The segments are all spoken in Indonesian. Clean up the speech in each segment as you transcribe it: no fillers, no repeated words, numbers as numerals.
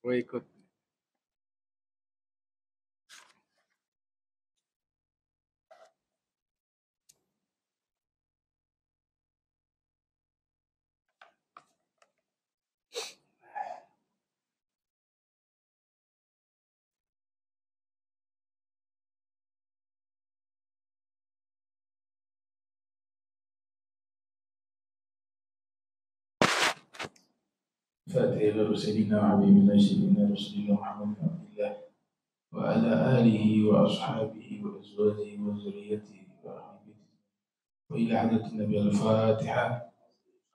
Gue ikut. فاتح إلى سيدنا وحبيبنا سيدنا رسول الله محمد بن عبد الله وعلى آله وأصحابه وأزواجه وذريته وأهل بيته وإلى حضرة النبي الفاتحة.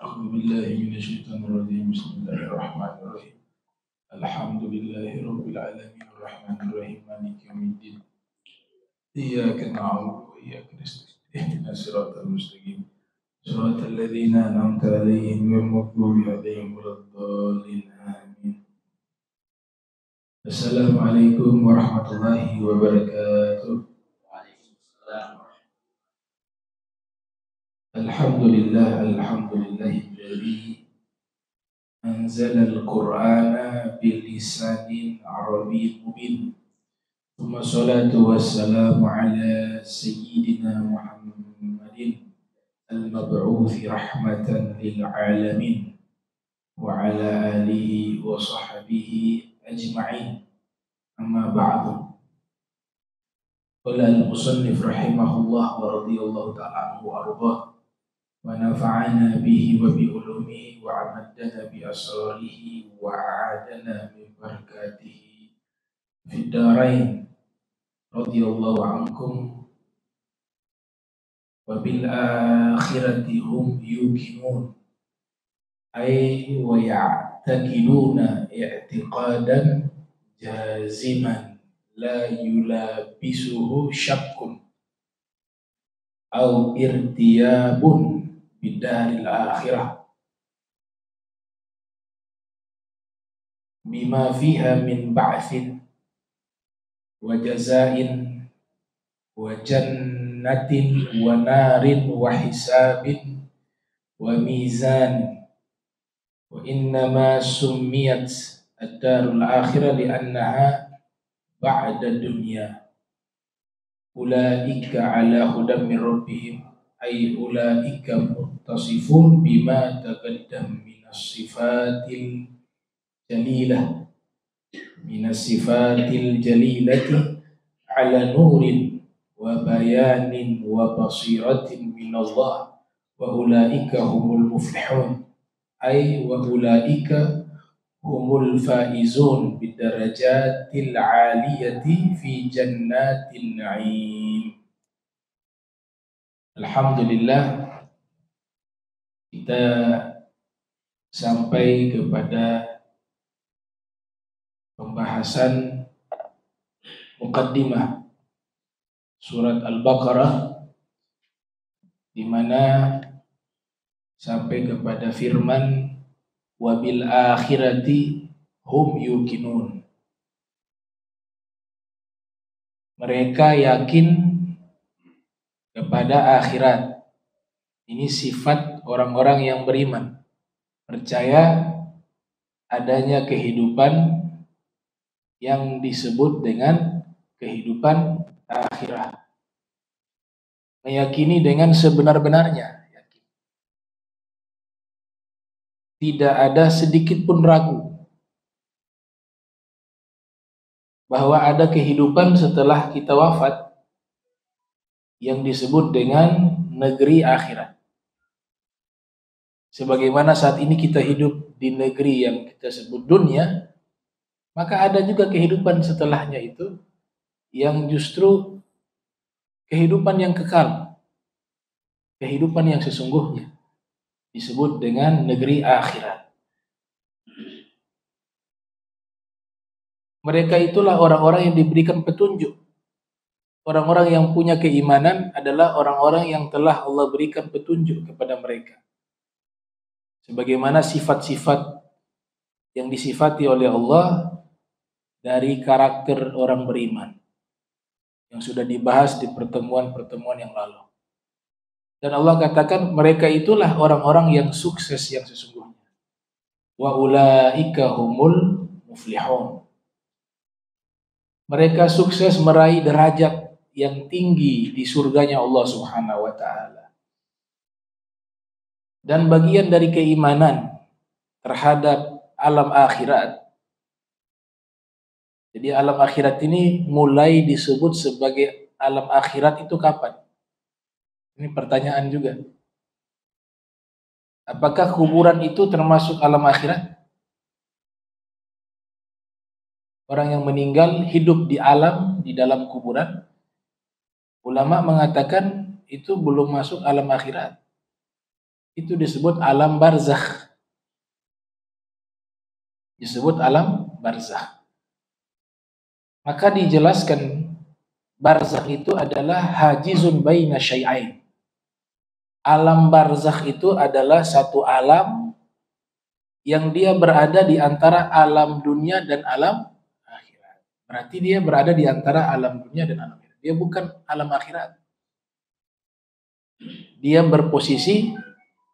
أعوذ بالله من الشيطان الرجيم. بسم الله الرحمن الرحيم. الحمد لله رب العالمين الرحمن الرحيم مالك يوم الدين إياك نعبد وإياك نستعين اهدنا الصراط المستقيم صراط الذين أنعمت عليهم غير المغضوب عليهم ولا الضالين آمين. Assalamualaikum warahmatullahi wabarakatuh. Alhamdulillahilladzi anzala al-Qur'ana bilisanin arabiyyin mubin. Tsumma salatu wassalamu ala sayyidina Muhammadin al-mab'uuthi rahmatan lil alamin wa ala alihi wa sahbihi ajma'in. Amma ba'du. Qala al-musannif rahimahullah wa radiyallahu ta'ala anhu wa ardhah wa nafa'ana bihi wa bi ulumihi wa amaddana bi asrarihi wa a'adana min barakatihi fid darain. Radiyallahu ankum wa bil akhirati hum yuqinun ay wa ya'taqiduna i'tiqadan jaziman la yulabisuhu syakkun au irtiyabun bidaril akhirah bima fiha min ba'thin wa jazain wa jannatin wa narin wa hisabin wa mizan. Wa innama summiyat ad-darul akhirah li'annaha ba'da dunya. Ulaika ala hudam min rabbihim ay ulaika muttasifun bima taqaddam minas sifatil jalilah ala nurin wa bayanin wa basiratin minallah wa ulaika humul muflihun ay wa ulaika humul faizun bidarajatil aliyati fi jannatin na'im. Alhamdulillah, kita sampai kepada pembahasan muqaddimah surat Al-Baqarah, di mana sampai kepada firman wabil akhirati hum yuqinun. Mereka yakin kepada akhirat. Ini sifat orang-orang yang beriman, percaya adanya kehidupan yang disebut dengan kehidupan akhirat. Meyakini dengan sebenar-benarnya. Tidak ada sedikit pun ragu bahwa ada kehidupan setelah kita wafat yang disebut dengan negeri akhirat. Sebagaimana saat ini kita hidup di negeri yang kita sebut dunia, maka ada juga kehidupan setelahnya itu yang justru kehidupan yang kekal, kehidupan yang sesungguhnya, disebut dengan negeri akhirat. Mereka itulah orang-orang yang diberikan petunjuk. Orang-orang yang punya keimanan adalah orang-orang yang telah Allah berikan petunjuk kepada mereka. Sebagaimana sifat-sifat yang disifati oleh Allah dari karakter orang beriman yang sudah dibahas di pertemuan-pertemuan yang lalu. Dan Allah katakan mereka itulah orang-orang yang sukses yang sesungguhnya. Wa ulaika humul muflihun. Mereka sukses meraih derajat yang tinggi di surganya Allah Subhanahu wa taala. Dan bagian dari keimanan terhadap alam akhirat. Jadi alam akhirat ini mulai disebut sebagai alam akhirat itu kapan? Ini pertanyaan juga. Apakah kuburan itu termasuk alam akhirat? Orang yang meninggal hidup di alam, di dalam kuburan. Ulama mengatakan itu belum masuk alam akhirat. Itu disebut alam barzakh. Disebut alam barzakh. Maka dijelaskan barzakh itu adalah hajizun baina syai'ain. Alam barzakh itu adalah satu alam yang dia berada di antara alam dunia dan alam akhirat. Berarti dia berada di antara alam dunia dan alam akhirat. Dia bukan alam akhirat. Dia berposisi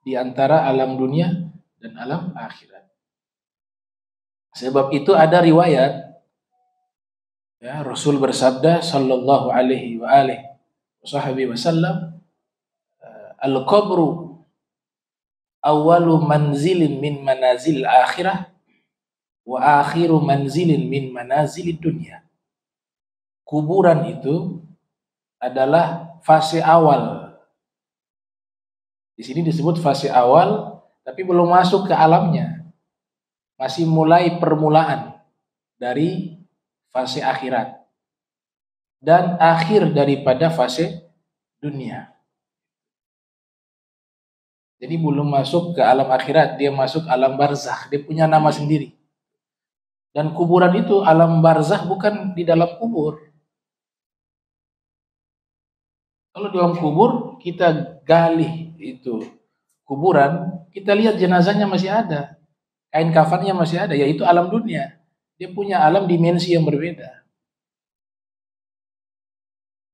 di antara alam dunia dan alam akhirat. Sebab itu ada riwayat, ya, Rasul bersabda sallallahu alaihi wa alihi wasallam, al-qabru awwalu manzilin min manazil akhirah wa akhiru manzilin min manazil dunya. Kuburan itu adalah fase awal. Di sini disebut fase awal, tapi belum masuk ke alamnya. Masih mulai permulaan dari fase akhirat. Dan akhir daripada fase dunia. Jadi belum masuk ke alam akhirat, dia masuk alam barzakh. Dia punya nama sendiri. Dan kuburan itu, alam barzakh bukan di dalam kubur. Kalau di dalam kubur, kita gali itu kuburan, kita lihat jenazahnya masih ada, kain kafannya masih ada, yaitu alam dunia. Dia punya alam dimensi yang berbeda.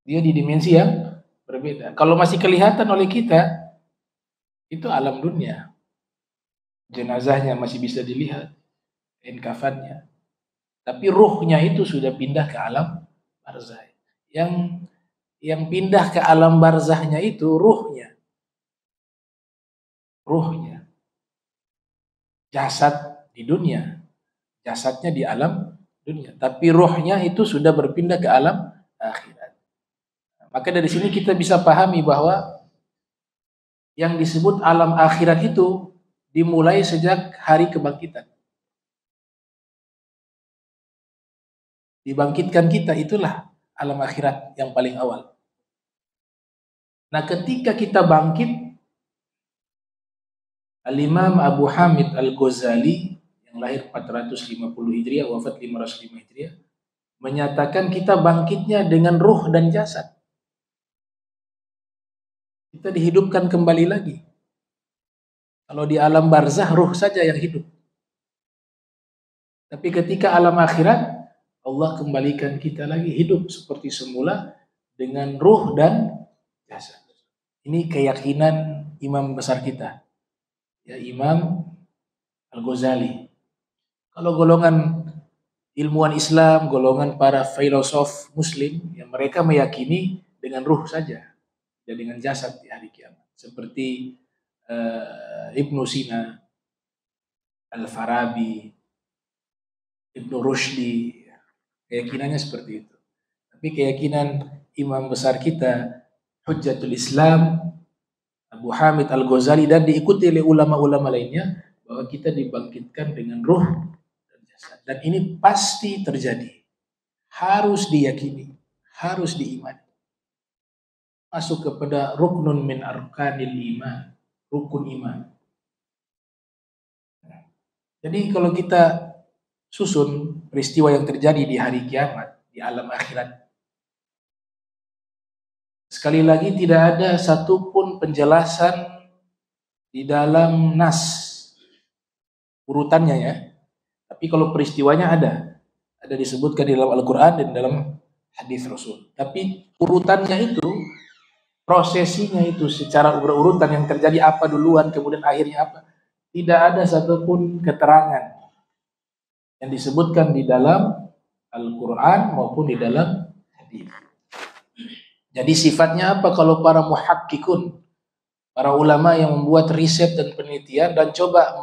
Dia di dimensi yang berbeda. Kalau masih kelihatan oleh kita, itu alam dunia. Jenazahnya masih bisa dilihat, kain kafannya. Tapi ruhnya itu sudah pindah ke alam barzakh. Yang pindah ke alam barzakhnya itu ruhnya. Ruhnya. Jasad di dunia. Jasadnya di alam dunia. Tapi ruhnya itu sudah berpindah ke alam akhirat. Maka dari sini kita bisa pahami bahwa yang disebut alam akhirat itu dimulai sejak hari kebangkitan. Dibangkitkan kita, itulah alam akhirat yang paling awal. Nah, ketika kita bangkit, Al-Imam Abu Hamid Al-Ghazali yang lahir 450 Hijriah, wafat 505 Hijriah, menyatakan kita bangkitnya dengan ruh dan jasad. Kita dihidupkan kembali lagi. Kalau di alam barzakh, ruh saja yang hidup. Tapi ketika alam akhirat, Allah kembalikan kita lagi hidup seperti semula dengan ruh dan jasad. Ini keyakinan imam besar kita, ya, Imam Al-Ghazali. Kalau golongan ilmuwan Islam, golongan para filosof Muslim, yang mereka meyakini dengan ruh saja dan dengan jasad di hari kiamat. Seperti Ibnu Sina, Al-Farabi, Ibnu Rushdi, keyakinannya seperti itu. Tapi keyakinan imam besar kita, Hujjatul Islam, Abu Hamid Al-Ghazali, dan diikuti oleh ulama-ulama lainnya, bahwa kita dibangkitkan dengan ruh dan jasad. Dan ini pasti terjadi. Harus diyakini, harus diimani. Masuk kepada ruknun min arkanil iman, rukun iman. Jadi kalau kita susun peristiwa yang terjadi di hari kiamat, di alam akhirat, sekali lagi tidak ada satupun penjelasan di dalam nas urutannya, ya. Tapi kalau peristiwanya ada disebutkan di dalam Al-Quran dan dalam hadis Rasul. Tapi urutannya itu, prosesinya itu secara berurutan yang terjadi apa duluan, kemudian akhirnya apa, tidak ada satupun keterangan yang disebutkan di dalam Al-Quran maupun di dalam hadis. Jadi sifatnya apa kalau para muhakkikun, para ulama yang membuat riset dan penelitian dan coba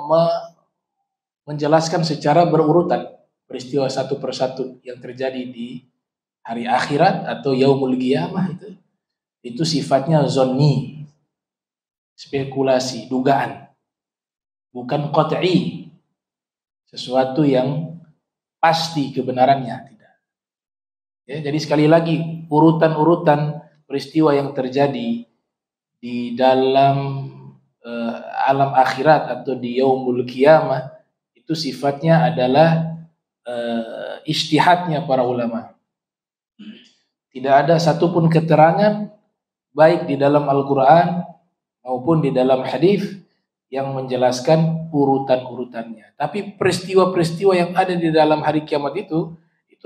menjelaskan secara berurutan peristiwa satu persatu yang terjadi di hari akhirat atau yaumul qiyamah, itu sifatnya zonni, spekulasi, dugaan, bukan qat'i, sesuatu yang pasti kebenarannya, tidak. Ya, jadi sekali lagi urutan-urutan peristiwa yang terjadi di dalam alam akhirat atau di yaumul qiyamah itu sifatnya adalah ijtihadnya para ulama. Tidak ada satupun keterangan baik di dalam Al-Quran maupun di dalam hadis yang menjelaskan urutan-urutannya. Tapi peristiwa-peristiwa yang ada di dalam hari kiamat itu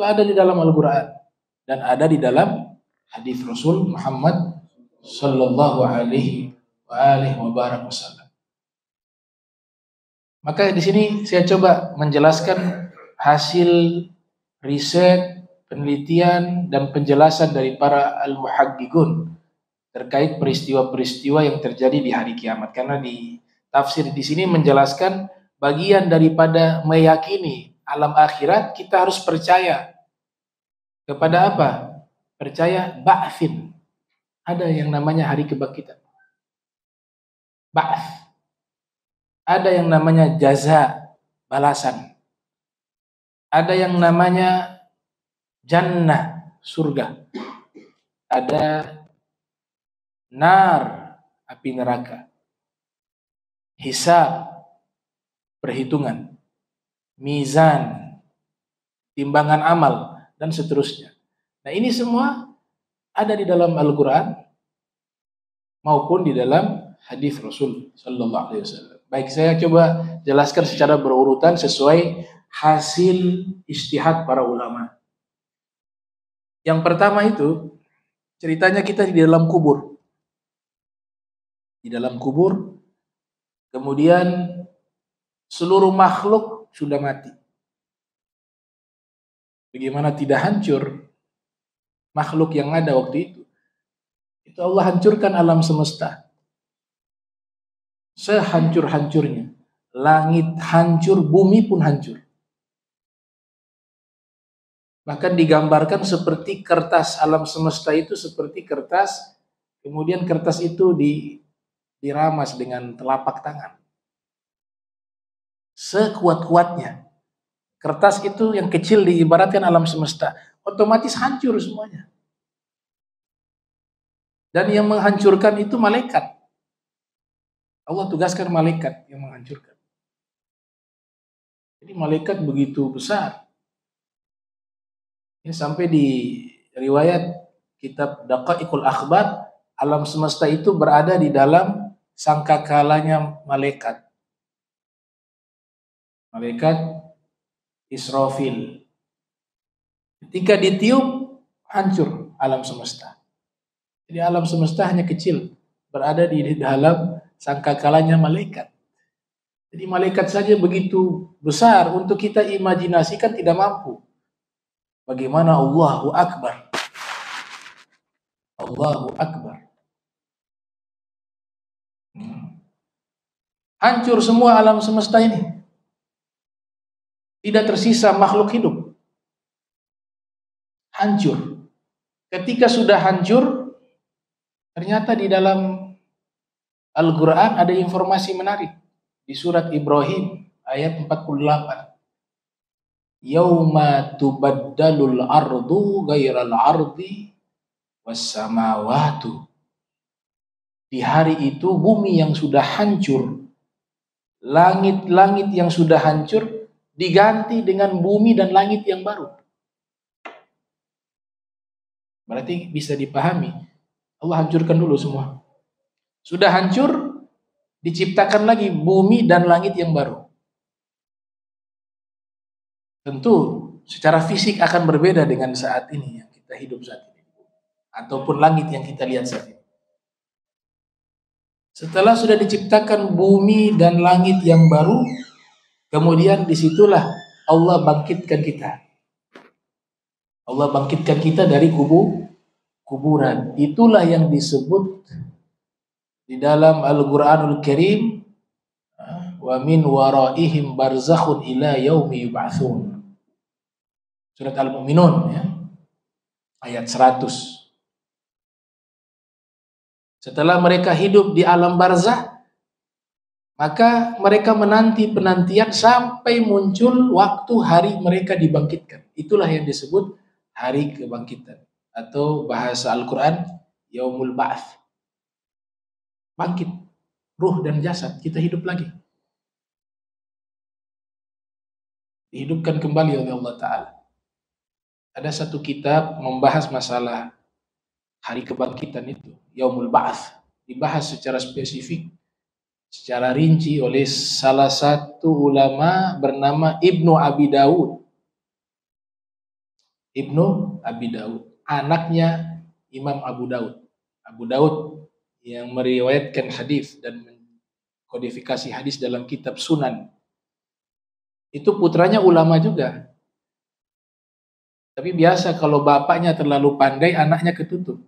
ada di dalam Al-Quran dan ada di dalam hadis Rasul Muhammad sallallahu alaihi wasallam. Maka di sini saya coba menjelaskan hasil riset, penelitian dan penjelasan dari para al-muhaqqiqun terkait peristiwa-peristiwa yang terjadi di hari kiamat. Karena di tafsir di sini menjelaskan bagian daripada meyakini alam akhirat, kita harus percaya kepada apa? Percaya ba'tsin. Ada yang namanya hari kebangkitan. Ba'ts. Ada yang namanya jaza, balasan. Ada yang namanya jannah, surga. Ada nar, api neraka. Hisab, perhitungan. Mizan, timbangan amal, dan seterusnya. Nah, ini semua ada di dalam Al-Quran maupun di dalam hadis Rasul sallallahu alaihi wasallam. Baik, saya coba jelaskan secara berurutan sesuai hasil ijtihad para ulama. Yang pertama itu ceritanya kita di dalam kubur. Di dalam kubur, kemudian seluruh makhluk sudah mati. Bagaimana tidak hancur makhluk yang ada waktu itu? Itu Allah hancurkan alam semesta. Sehancur-hancurnya. Langit hancur, bumi pun hancur. Bahkan digambarkan seperti kertas, alam semesta itu seperti kertas, kemudian kertas itu diramas dengan telapak tangan. Sekuat-kuatnya. Kertas itu yang kecil diibaratkan alam semesta, otomatis hancur semuanya. Dan yang menghancurkan itu malaikat. Allah tugaskan malaikat yang menghancurkan. Jadi malaikat begitu besar. Ini sampai di riwayat kitab Daqaiqul Akhbar, alam semesta itu berada di dalam sangkakalanya malaikat. Malaikat Israfil. Ketika ditiup, hancur alam semesta. Jadi alam semesta hanya kecil, berada di dalam sangkakalanya malaikat. Jadi malaikat saja begitu besar, untuk kita imajinasikan tidak mampu. Bagaimana Allahu Akbar. Allahu Akbar. Hancur semua alam semesta ini. Tidak tersisa makhluk hidup. Hancur. Ketika sudah hancur, ternyata di dalam Al-Quran ada informasi menarik. Di surat Ibrahim ayat 48. Yauma tubaddalul ardu ghairal ardi wassamawatu. Di hari itu bumi yang sudah hancur, langit-langit yang sudah hancur diganti dengan bumi dan langit yang baru. Berarti bisa dipahami, Allah hancurkan dulu semua. Sudah hancur, diciptakan lagi bumi dan langit yang baru. Tentu secara fisik akan berbeda dengan saat ini yang kita hidup saat ini, ataupun langit yang kita lihat saat ini. Setelah sudah diciptakan bumi dan langit yang baru, kemudian disitulah Allah bangkitkan kita. Allah bangkitkan kita dari kuburan. Itulah yang disebut di dalam Al-Qur'anul Karim, wa min waraihim barzakhun ila yaumi yub'atsun. Surat Al-Mu'minun ya, ayat 100. Setelah mereka hidup di alam barzah, maka mereka menanti penantian sampai muncul waktu hari mereka dibangkitkan. Itulah yang disebut hari kebangkitan, atau bahasa Al-Quran Yaumul Ba'ats. Bangkit, ruh dan jasad, kita hidup lagi. Dihidupkan kembali oleh Allah Ta'ala. Ada satu kitab membahas masalah hari kebangkitan itu, Yaumul Ba'ats. Dibahas secara spesifik, secara rinci oleh salah satu ulama bernama Ibnu Abi Daud. Ibnu Abi Daud, anaknya Imam Abu Daud. Abu Daud yang meriwayatkan hadis dan mengkodifikasi hadis dalam kitab Sunan. Itu putranya ulama juga. Tapi biasa kalau bapaknya terlalu pandai, anaknya ketutup.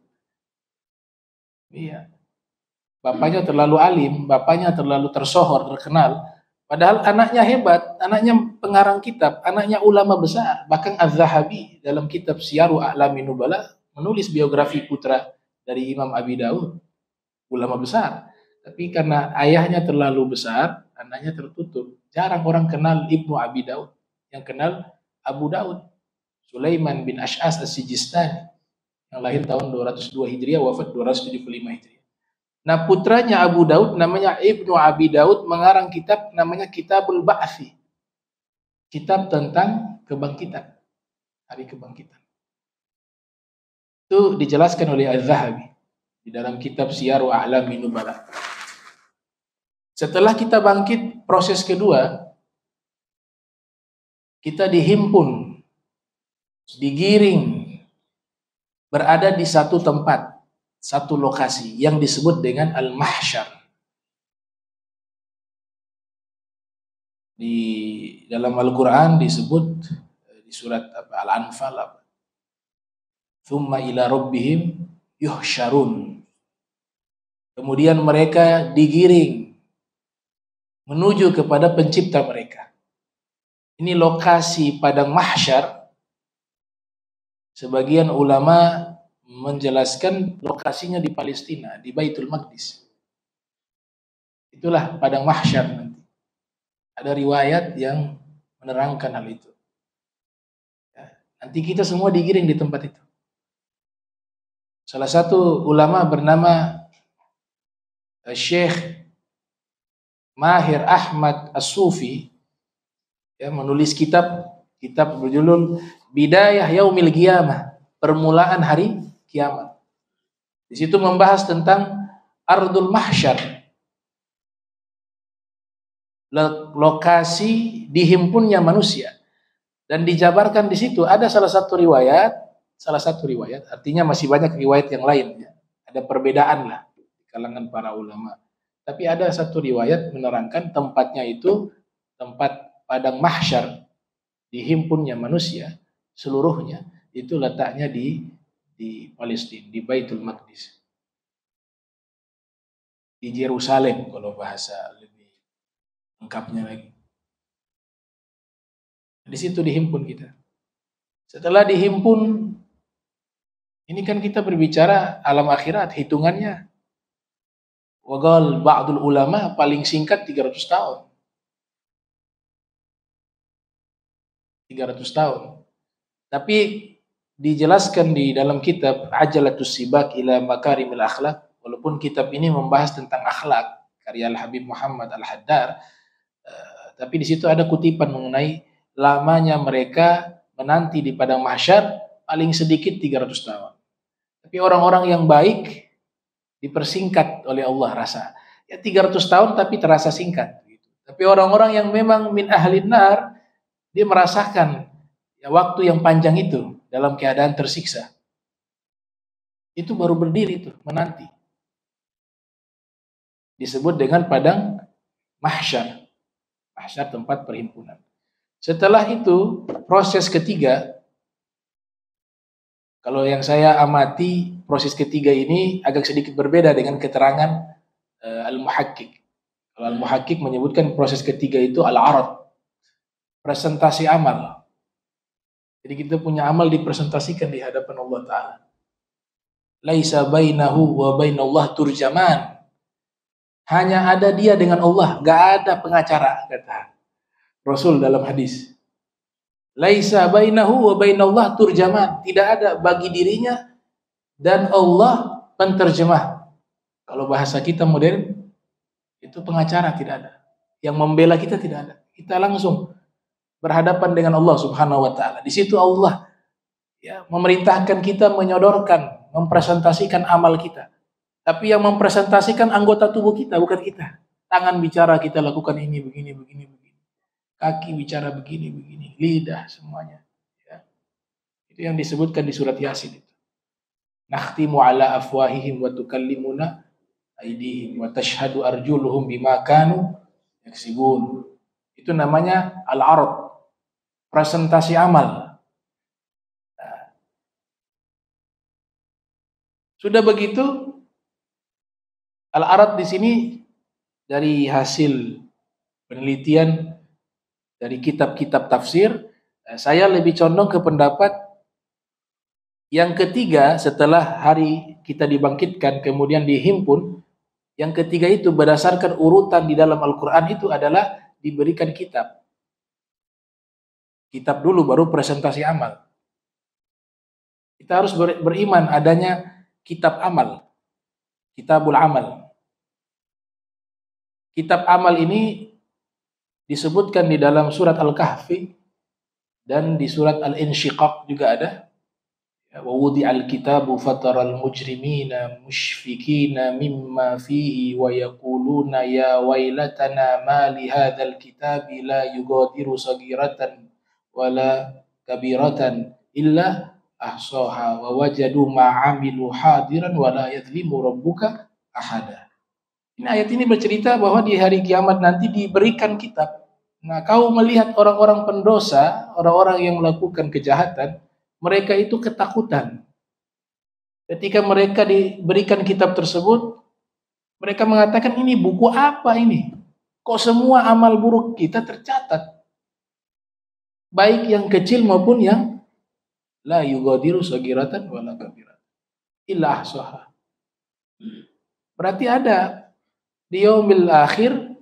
Iya. Bapaknya terlalu alim, bapaknya terlalu tersohor, terkenal. Padahal anaknya hebat, anaknya pengarang kitab, anaknya ulama besar. Bahkan Az-Zahabi dalam kitab Syiaru A'lamin Nubala menulis biografi putra dari Imam Abi Daud, ulama besar. Tapi karena ayahnya terlalu besar, anaknya tertutup. Jarang orang kenal Ibnu Abi Daud. Yang kenal Abu Daud, Sulaiman bin Ash'as As-Sijistani, yang lahir tahun 202 Hijriah, wafat 275 Hijriah. Nah, putranya Abu Daud namanya Ibnu Abi Daud mengarang kitab namanya Kitabul Ba'thi. Kitab tentang kebangkitan, hari kebangkitan. Itu dijelaskan oleh Az-Zahabi di dalam kitab Syiaru A'lamin Nubala. Setelah kita bangkit, proses kedua, kita dihimpun, digiring, berada di satu tempat, satu lokasi yang disebut dengan Al-Mahsyar. Di dalam Al-Quran disebut di surat Al-Anfal, Thumma ila rabbihim yuhsyarun. Kemudian mereka digiring menuju kepada pencipta mereka. Ini lokasi padang mahsyar. Sebagian ulama menjelaskan lokasinya di Palestina, di Baitul Maqdis. Itulah padang mahsyar nanti. Ada riwayat yang menerangkan hal itu. Ya, nanti kita semua digiring di tempat itu. Salah satu ulama bernama Syekh Mahir Ahmad As-Sufi ya, menulis kitab berjudul Bidayah Yaumil Qiyamah, permulaan hari kiamat. Di situ membahas tentang Ardul Mahsyar, lokasi dihimpunnya manusia, dan dijabarkan di situ ada salah satu riwayat, artinya masih banyak riwayat yang lain ya. Ada perbedaan lah di kalangan para ulama. Tapi ada satu riwayat menerangkan tempatnya itu tempat padang mahsyar, dihimpunnya manusia seluruhnya, itu letaknya di Palestina, di Baitul Maqdis, di Yerusalem kalau bahasa lebih lengkapnya lagi. Di situ dihimpun kita. Setelah dihimpun, ini kan kita berbicara alam akhirat, hitungannya wagal ba'dul ulama paling singkat 300 tahun. 300 tahun. Tapi dijelaskan di dalam kitab Ajalatus Sibak ila Makarimil Akhlak, walaupun kitab ini membahas tentang akhlak karya Al-Habib Muhammad Al-Haddar, tapi di situ ada kutipan mengenai lamanya mereka menanti di padang mahsyar paling sedikit 300 tahun. Tapi orang-orang yang baik dipersingkat oleh Allah rasa. Ya 300 tahun tapi terasa singkat gitu. Tapi orang-orang yang memang min ahlin nar, dia merasakan ya waktu yang panjang itu dalam keadaan tersiksa. Itu baru berdiri itu menanti. Disebut dengan padang mahsyar. Mahsyar tempat perhimpunan. Setelah itu proses ketiga, kalau yang saya amati proses ketiga ini agak sedikit berbeda dengan keterangan Al-Muhakkik. Kalau Al-Muhakkik menyebutkan proses ketiga itu al-arad, presentasi amal. Jadi kita punya amal dipresentasikan di hadapan Allah Ta'ala. Laisa bainahu wa bainallah turjaman. Hanya ada dia dengan Allah, gak ada pengacara, kata Rasul dalam hadis. Laisa bainahu wa bainallah turjaman. Tidak ada bagi dirinya dan Allah penterjemah. Kalau bahasa kita modern, itu pengacara tidak ada. Yang membela kita tidak ada. Kita langsung berhadapan dengan Allah Subhanahu wa Ta'ala. Di situ Allah memerintahkan kita menyodorkan, mempresentasikan amal kita. Tapi yang mempresentasikan anggota tubuh kita, bukan kita. Tangan bicara kita lakukan ini, begini, begini, begini. Kaki bicara begini, begini. Lidah, semuanya. Ya. Itu yang disebutkan di surat Yasin itu. Nakhtimu ala afwahihim wa tukallimuna aydihim wa tashhadu arjuluhum bima kanu yaksibun. Itu namanya al-arad, presentasi amal. Nah, sudah begitu, al-arad di sini dari hasil penelitian dari kitab-kitab tafsir, saya lebih condong ke pendapat yang ketiga setelah hari kita dibangkitkan kemudian dihimpun. Yang ketiga itu berdasarkan urutan di dalam Al-Quran itu adalah diberikan kitab. Kitab dulu baru presentasi amal. Kita harus beriman adanya kitab amal. Kitabul amal. Kitab amal ini disebutkan di dalam surat Al-Kahfi dan di surat Al-Insyiqaq juga ada. Wa wudi'al kitabu fataral mujrimina mushfikina mimma fihi wa yaquluna ya wailatana ma li hadzal kitabi la yughadiru saghiratan wala kabiratan illa ahsaha wa wajadu ma 'amilu hadiran wa la yadhlimu rabbuka ahada. Ini ayat ini bercerita bahwa di hari kiamat nanti diberikan kitab. Nah, kau melihat orang-orang pendosa, orang-orang yang melakukan kejahatan, mereka itu ketakutan. Ketika mereka diberikan kitab tersebut, mereka mengatakan, ini buku apa ini? Kok semua amal buruk kita tercatat? Baik yang kecil maupun yang la yughadiru saghiratan wala kabiratan illa ahsaha. Berarti ada di yaumil akhir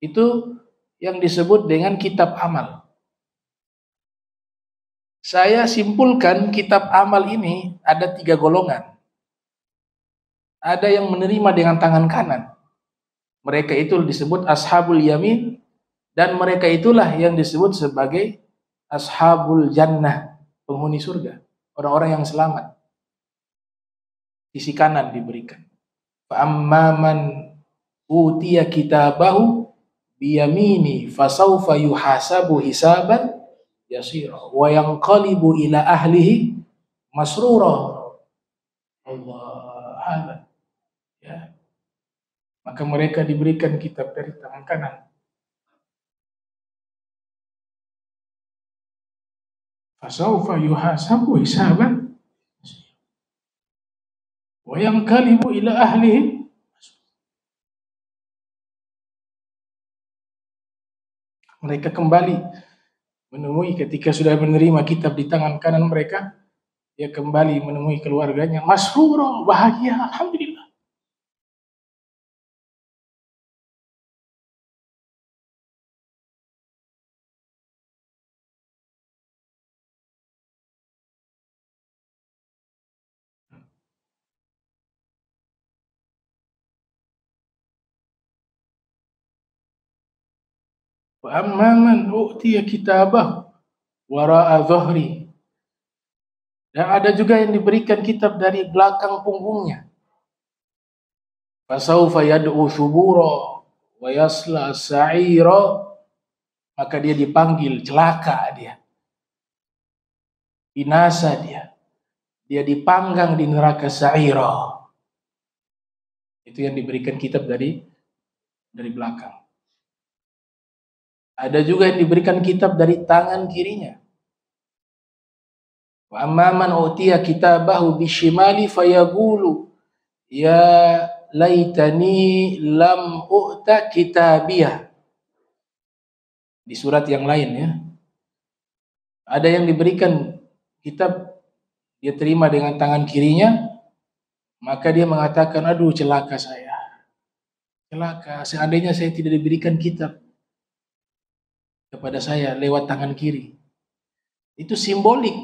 itu yang disebut dengan kitab amal. Saya simpulkan kitab amal ini ada 3 golongan. Ada yang menerima dengan tangan kanan. Mereka itu disebut ashabul yamin. Dan mereka itulah yang disebut sebagai ashabul jannah. Penghuni surga. Orang-orang yang selamat. Sisi kanan diberikan. Fa'amma man utiya kitabahu biyamini fasawfa yuhasabu hisaban yasira wa yanqalibu ila ahlihi masrura. Allah. Ya. Maka mereka diberikan kitab dari tangan kanan. Fasawfa yuhasabu hisaban wa yanqalibu ila ahlihi. Mereka kembali menemui ketika sudah menerima kitab di tangan kanan mereka, dia kembali menemui keluarganya, masrura, bahagia, alhamdulillah. Wa amma man u'tiya kitabahu wara'a dhahri. Dan ada juga yang diberikan kitab dari belakang punggungnya. Fasawfa yad'u thubura wa yasla sa'ira. Maka dia dipanggil celaka dia. Binasa dia. Dia dipanggang di neraka sa'ira. Itu yang diberikan kitab dari belakang. Ada juga yang diberikan kitab dari tangan kirinya. Wa amma man utiya kitabahu bishimali fayaqulu ya laitani lam u'ta kitabiyah. Di surat yang lain ya. Ada yang diberikan kitab, dia terima dengan tangan kirinya, maka dia mengatakan, aduh celaka saya. Celaka, seandainya saya tidak diberikan kitab kepada saya lewat tangan kiri. Itu simbolik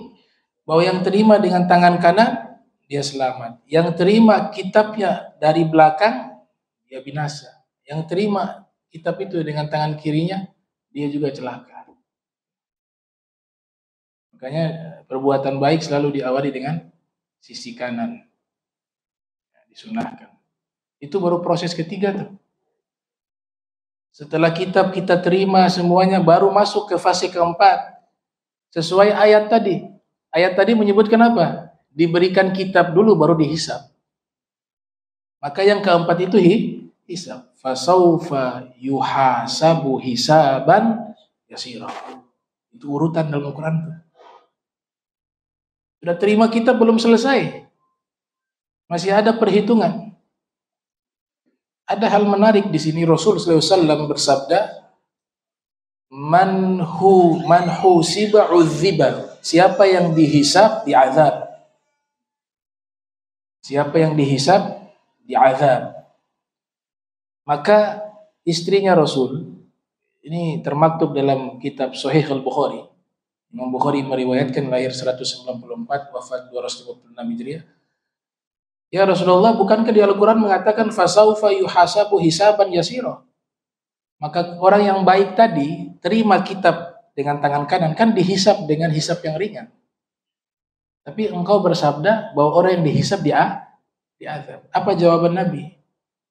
bahwa yang terima dengan tangan kanan, dia selamat. Yang terima kitabnya dari belakang, dia binasa. Yang terima kitab itu dengan tangan kirinya, dia juga celaka. Makanya perbuatan baik selalu diawali dengan sisi kanan. Disunahkan. Itu baru proses ketiga tuh. Setelah kitab kita terima semuanya, baru masuk ke fase keempat. Sesuai ayat tadi. Ayat tadi menyebutkan apa? Diberikan kitab dulu baru dihisab. Maka yang keempat itu hisab. Fasaufa yuhasabu hisaban yasira. Itu urutan dalam Al-Quran tuh. Sudah terima kitab belum selesai. Masih ada perhitungan. Ada hal menarik di sini. Rasul SAW bersabda, Man husiba udziba. Siapa yang dihisab, diazab. Siapa yang dihisab, diazab. Maka istrinya Rasul, ini termaktub dalam kitab Sahih Al-Bukhari. Imam Bukhari meriwayatkan lahir 194, wafat 256 Hijriah. Ya Rasulullah, bukankah di Al-Quran mengatakan fasaufa yuhasabu hisaban yasira? Maka orang yang baik tadi terima kitab dengan tangan kanan, kan dihisab dengan hisab yang ringan. Tapi engkau bersabda bahwa orang yang dihisab diazab. Apa jawaban Nabi?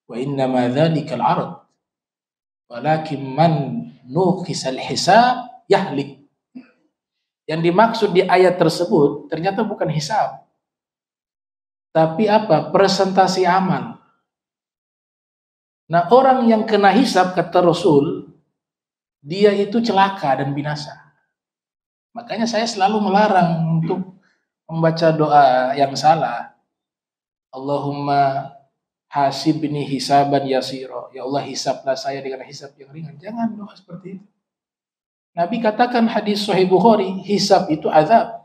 Wa inna ma dzalikal arad. Walakin man nuqisal hisab yahlik. Yang dimaksud di ayat tersebut ternyata bukan hisab. Tapi apa? Presentasi amal. Nah, orang yang kena hisab, kata Rasul, dia itu celaka dan binasa. Makanya saya selalu melarang untuk membaca doa yang salah. Allahumma hasibni hisaban yasira. Ya Allah, hisablah saya dengan hisab yang ringan. Jangan doa seperti itu. Nabi katakan hadis Sahih Bukhari, hisab itu azab.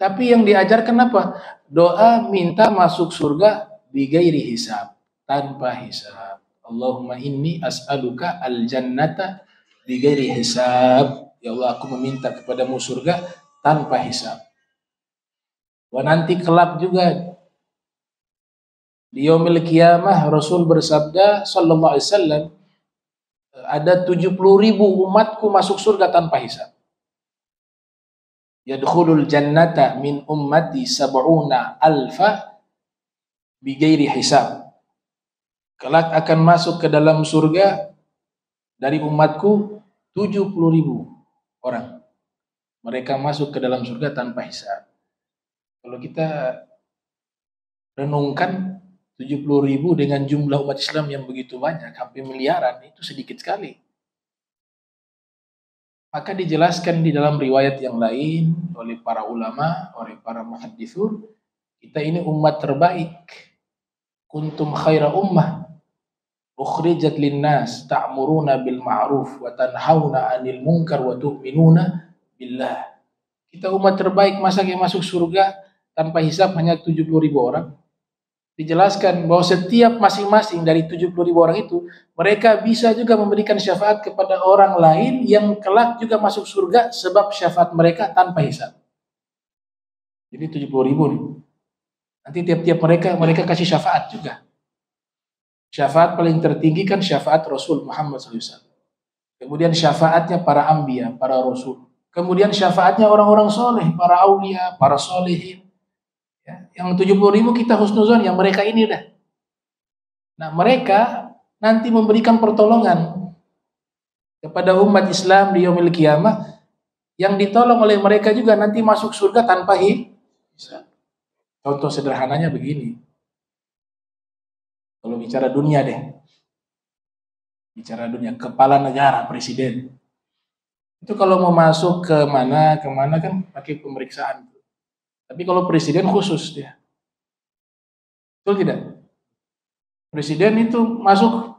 Tapi yang diajarkan apa? Doa minta masuk surga bighairi hisab, tanpa hisab. Allahumma inni as'aluka al-jannata bighairi hisab. Ya Allah, aku meminta kepadamu surga tanpa hisab. Wah, nanti kelak juga di yaumil qiyamah Rasul bersabda sallallahu alaihi wasallam, ada 70.000 umatku masuk surga tanpa hisab. Yadkhulul jannata min ummati sab'una alfa bighairi hisab. Kelak akan masuk ke dalam surga dari umatku 70.000 orang. Mereka masuk ke dalam surga tanpa hisab. Kalau kita renungkan 70.000 dengan jumlah umat Islam yang begitu banyak, hampir miliaran, itu sedikit sekali. Maka dijelaskan di dalam riwayat yang lain oleh para ulama, oleh para muhadditsun, kita ini umat terbaik. Kuntum khaira ummah ukhrijat linnas ta'muruna bil ma'ruf wa tanhauna 'anil munkar wa tu'minuna billah. Kita umat terbaik, masa yang masuk surga tanpa hisab hanya 70.000 orang. Dijelaskan bahwa setiap masing-masing dari 70.000 orang itu, mereka bisa juga memberikan syafaat kepada orang lain yang kelak juga masuk surga sebab syafaat mereka tanpa hisab. Jadi 70.000 nih. Nanti tiap-tiap mereka kasih syafaat juga. Syafaat paling tertinggi kan syafaat Rasul Muhammad SAW. Kemudian syafaatnya para anbiya, para rasul. Kemudian syafaatnya orang-orang soleh, para aulia, para solehin. Ya, yang 70.000 kita husnuzon, yang mereka ini dah. Nah, mereka nanti memberikan pertolongan kepada umat Islam di yaumil qiyamah, yang ditolong oleh mereka juga nanti masuk surga tanpa hisab. Contoh sederhananya begini. Kalau bicara dunia deh. bicara dunia, kepala negara, presiden. Itu kalau mau masuk ke mana kan pakai pemeriksaan. Tapi kalau presiden khusus dia. Betul tidak? Presiden itu masuk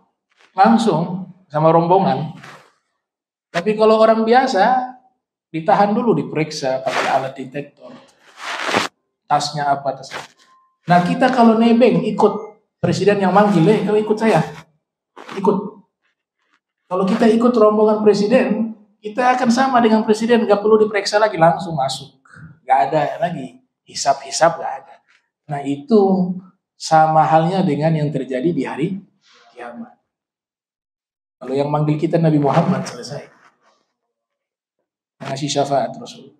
langsung sama rombongan. Tapi kalau orang biasa ditahan dulu, diperiksa pakai alat detektor. Tasnya apa tasnya. Nah kita kalau nebeng ikut presiden yang manggil, kalau ikut saya, ikut. Kalau kita ikut rombongan presiden, kita akan sama dengan presiden, gak perlu diperiksa lagi, langsung masuk. Gak ada lagi hisap-hisap, gak ada. Nah itu sama halnya dengan yang terjadi di hari kiamat. Kalau yang manggil kita Nabi Muhammad, selesai. Ngasih syafaat Rasul.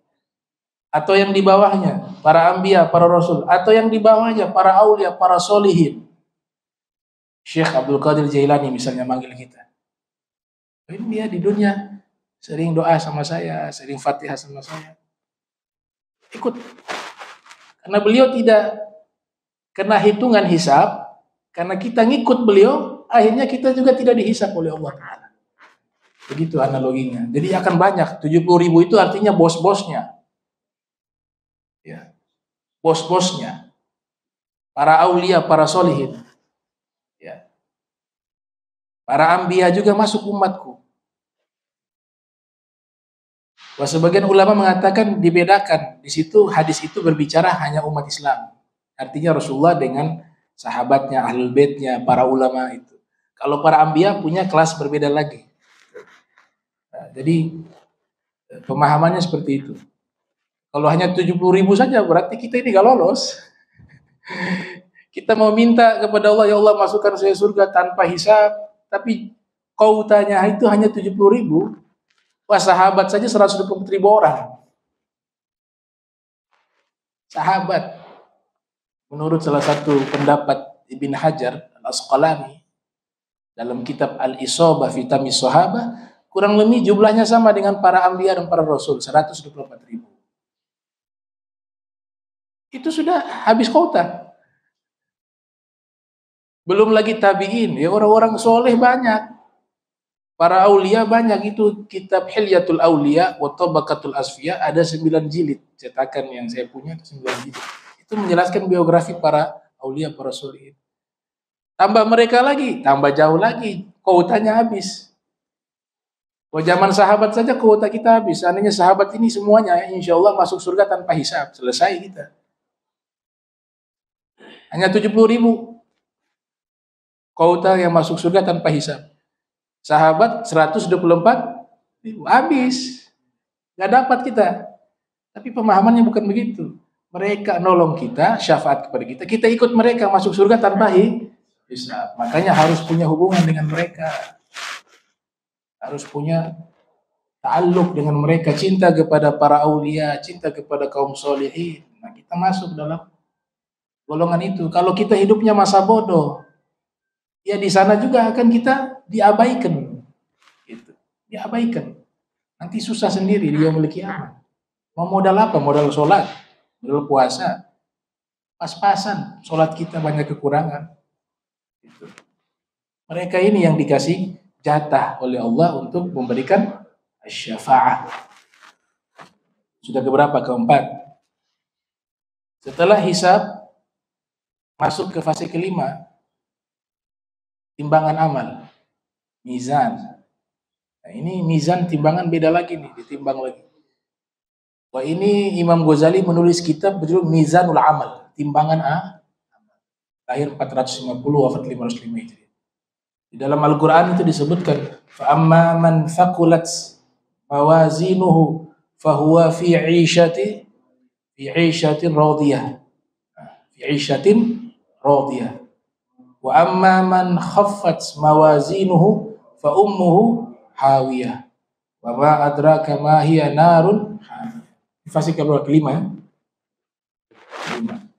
Atau yang di bawahnya, para anbiya, para rasul. Atau yang di bawahnya, para aulia, para solihin. Syekh Abdul Qadir Jailani misalnya manggil kita. Ini dia di dunia sering doa sama saya, sering fatihah sama saya. Ikut. Karena beliau tidak kena hitungan hisab, karena kita ngikut beliau, akhirnya kita juga tidak dihisab oleh Allah Ta'ala. Begitu analoginya. Jadi akan banyak. 70.000 itu artinya bos-bosnya. Ya. Bos-bosnya. Para aulia, para solihin. Ya. Para anbiya juga masuk umatku. Wah, sebagian ulama mengatakan dibedakan. Di situ hadis itu berbicara hanya umat Islam. Artinya Rasulullah dengan sahabatnya, ahlul baitnya, para ulama itu. Kalau para anbiya punya kelas berbeda lagi. Nah, jadi pemahamannya seperti itu. Kalau hanya 70.000 saja berarti kita ini gak lolos. Kita mau minta kepada Allah, ya Allah masukkan saya surga tanpa hisab, tapi kau tanya itu hanya 70.000. Wah, sahabat saja 124.000 orang. Sahabat. Menurut salah satu pendapat Ibn Hajar Al-Asqalani dalam kitab Al-Isabah fi Tamyiz Shahabah, kurang lebih jumlahnya sama dengan para anbiya dan para rasul, 124.000. Itu sudah habis kota. Belum lagi tabi'in, ya orang-orang soleh banyak. Para aulia banyak, itu kitab Hilyatul Aulia wa Tabaqatul Asfiya ada 9 jilid. Cetakan yang saya punya 9 jilid. Itu menjelaskan biografi para aulia, para soleh. Tambah mereka lagi, tambah jauh lagi, kuotanya habis. Kalau zaman sahabat saja kuota kita habis. Seandainya sahabat ini semuanya, insya Allah masuk surga tanpa hisab. Selesai kita. Hanya 70.000 kuota yang masuk surga tanpa hisab. Sahabat 124.000 habis. Gak dapat kita. Tapi pemahamannya bukan begitu. Mereka nolong kita, syafaat kepada kita. Kita ikut mereka masuk surga tanpa hisab. Makanya harus punya hubungan dengan mereka. Harus punya ta'alluq dengan mereka, cinta kepada para aulia, cinta kepada kaum solihin. Nah, kita masuk dalam golongan itu. Kalau kita hidupnya masa bodoh, ya di sana juga akan kita diabaikan. Gitu. Diabaikan. Nanti susah sendiri di yaumul qiyamah. Mau modal apa? Modal sholat, modal puasa. Pas-pasan, sholat kita banyak kekurangan. Gitu. Mereka ini yang dikasih jatah oleh Allah untuk memberikan syafa'ah. Sudah keberapa? Keempat. Setelah hisab, masuk ke fase kelima, timbangan amal, mizan. Nah, ini mizan timbangan beda lagi nih, ditimbang lagi. Wah, ini Imam Ghazali menulis kitab berjudul Mizanul Amal, timbangan lahir 450, wafat 505 Hijriah. Di dalam Al-Quran itu disebutkan, فَأَمَّا مَنْ ثَقُلَتْ مَوَازِينُهُ فَهُوَ فِي عِيشَةٍ رَاضِيَةٍ وَأَمَّا مَنْ خَفَّتْ مَوَازِينُهُ فَأُمُّهُ حَاوِيَةٌ وَمَا أَدْرَاكَ مَا هِيَ نَارٌ حَامِيَةٌ. Fase kedua, kelima.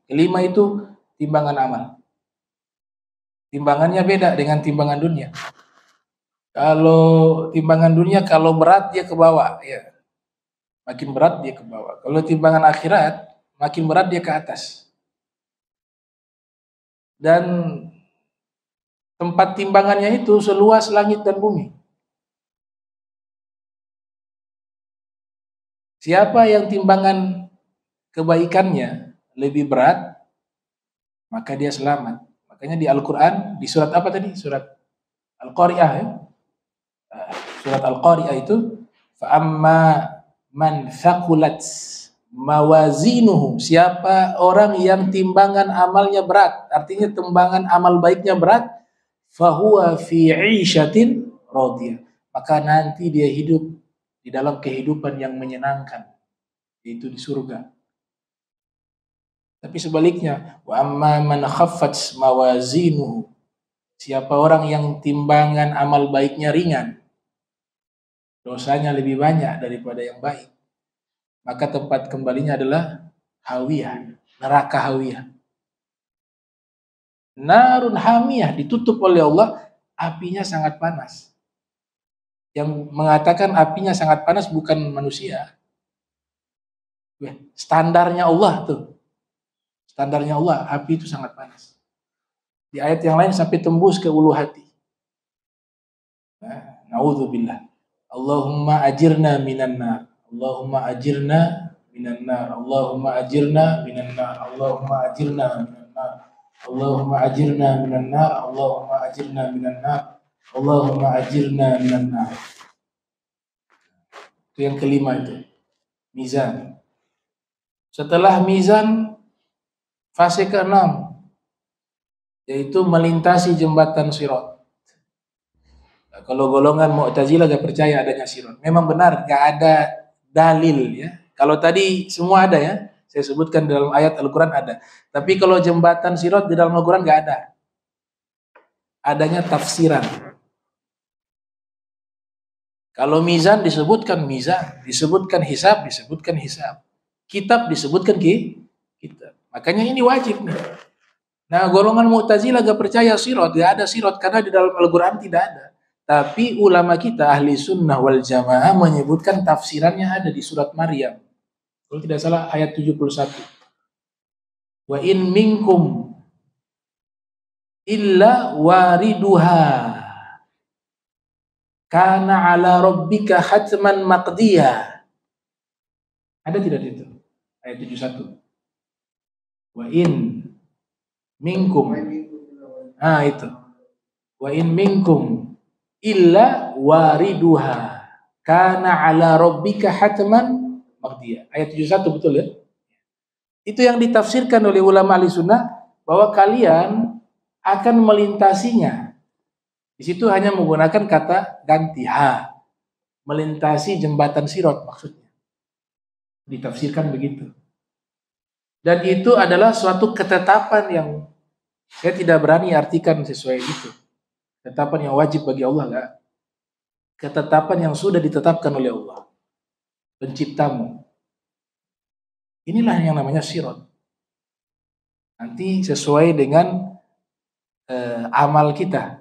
Kelima itu timbangan amal. Timbangannya beda dengan timbangan dunia. Kalau timbangan dunia, kalau berat dia ke bawah, ya. Makin berat dia ke bawah. Kalau timbangan akhirat, makin berat dia ke atas. Dan Tempat timbangannya itu seluas langit dan bumi. Siapa yang timbangan kebaikannya lebih berat, maka dia selamat. Makanya di Al-Quran, di surat apa tadi? Surat Al-Qari'ah ya. Surat Al-Qari'ah itu, فَأَمَّا مَنْ ثَقُلَتْ mawazinuhu, siapa orang yang timbangan amalnya berat, artinya timbangan amal baiknya berat, fahuwa fi 'ishatin radiyah, maka nanti dia hidup di dalam kehidupan yang menyenangkan, yaitu di surga. Tapi sebaliknya, wa amma man khaffat mawazinuhu, siapa orang yang timbangan amal baiknya ringan, dosanya lebih banyak daripada yang baik, maka tempat kembalinya adalah hawiyah, neraka hawiyah. Narun hamiyah, ditutup oleh Allah, apinya sangat panas. Yang mengatakan apinya sangat panas bukan manusia. Standarnya Allah tuh. Standarnya Allah, api itu sangat panas. Di ayat yang lain sampai tembus ke ulu hati. Na'udzubillah. Allahumma ajirna minan nar. Allahumma ajirna minan nar. Allahumma ajirna minan nar. Allahumma ajirna minan nar. Allahumma ajirna minan nar. Allahumma ajirna minan nar. Allahumma ajirna minan nar. Itu yang kelima itu. Mizan. Setelah mizan, fase ke-6, yaitu melintasi jembatan Sirat. Kalau golongan Mu'tazilah gak percaya adanya sirat. Memang benar, gak ada dalil ya. Kalau tadi semua ada ya, saya sebutkan dalam ayat Al-Quran ada. Tapi kalau jembatan sirat di dalam Al-Quran gak ada. Adanya tafsiran. Kalau mizan disebutkan mizan, disebutkan hisab, disebutkan hisab. Kitab disebutkan kitab. Makanya ini wajib nih. Nah, golongan Mu'tazilah gak percaya sirat, gak ada sirat karena di dalam Al-Quran tidak ada. Tapi ulama kita ahli sunnah wal jamaah menyebutkan tafsirannya ada di surat Maryam. Kalau tidak salah ayat 71. Wa in minkum illa wariduha kana ala rabbika hatman maqdiya. Ada tidak itu? Ayat 71. Wa in minkum. Itu. Wa in minkum illa wariduha kana ala rabbika hatman maqdiya. Ayat 71 betul ya? Itu yang ditafsirkan oleh ulama ahli sunnah bahwa kalian akan melintasinya. Di situ hanya menggunakan kata ganti ha. Melintasi jembatan sirat maksudnya. Ditafsirkan begitu. Dan itu adalah suatu ketetapan yang saya tidak berani artikan sesuai itu. Ketetapan yang wajib bagi Allah enggak. Ketetapan yang sudah ditetapkan oleh Allah, penciptamu. Inilah yang namanya sirat. Nanti sesuai dengan amal kita.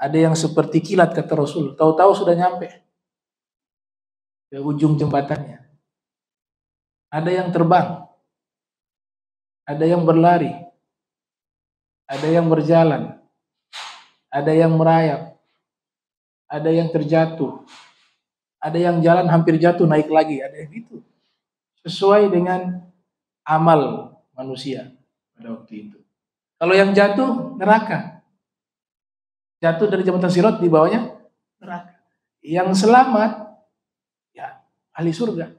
Ada yang seperti kilat kata Rasul, tahu-tahu sudah nyampe ke ujung jembatannya. Ada yang terbang, ada yang berlari, ada yang berjalan, ada yang merayap, ada yang terjatuh, ada yang jalan hampir jatuh naik lagi, ada yang gitu. Sesuai dengan amal manusia pada waktu itu. Kalau yang jatuh, neraka. Jatuh dari jembatan sirat, di bawahnya neraka. Yang selamat, ya ahli surga.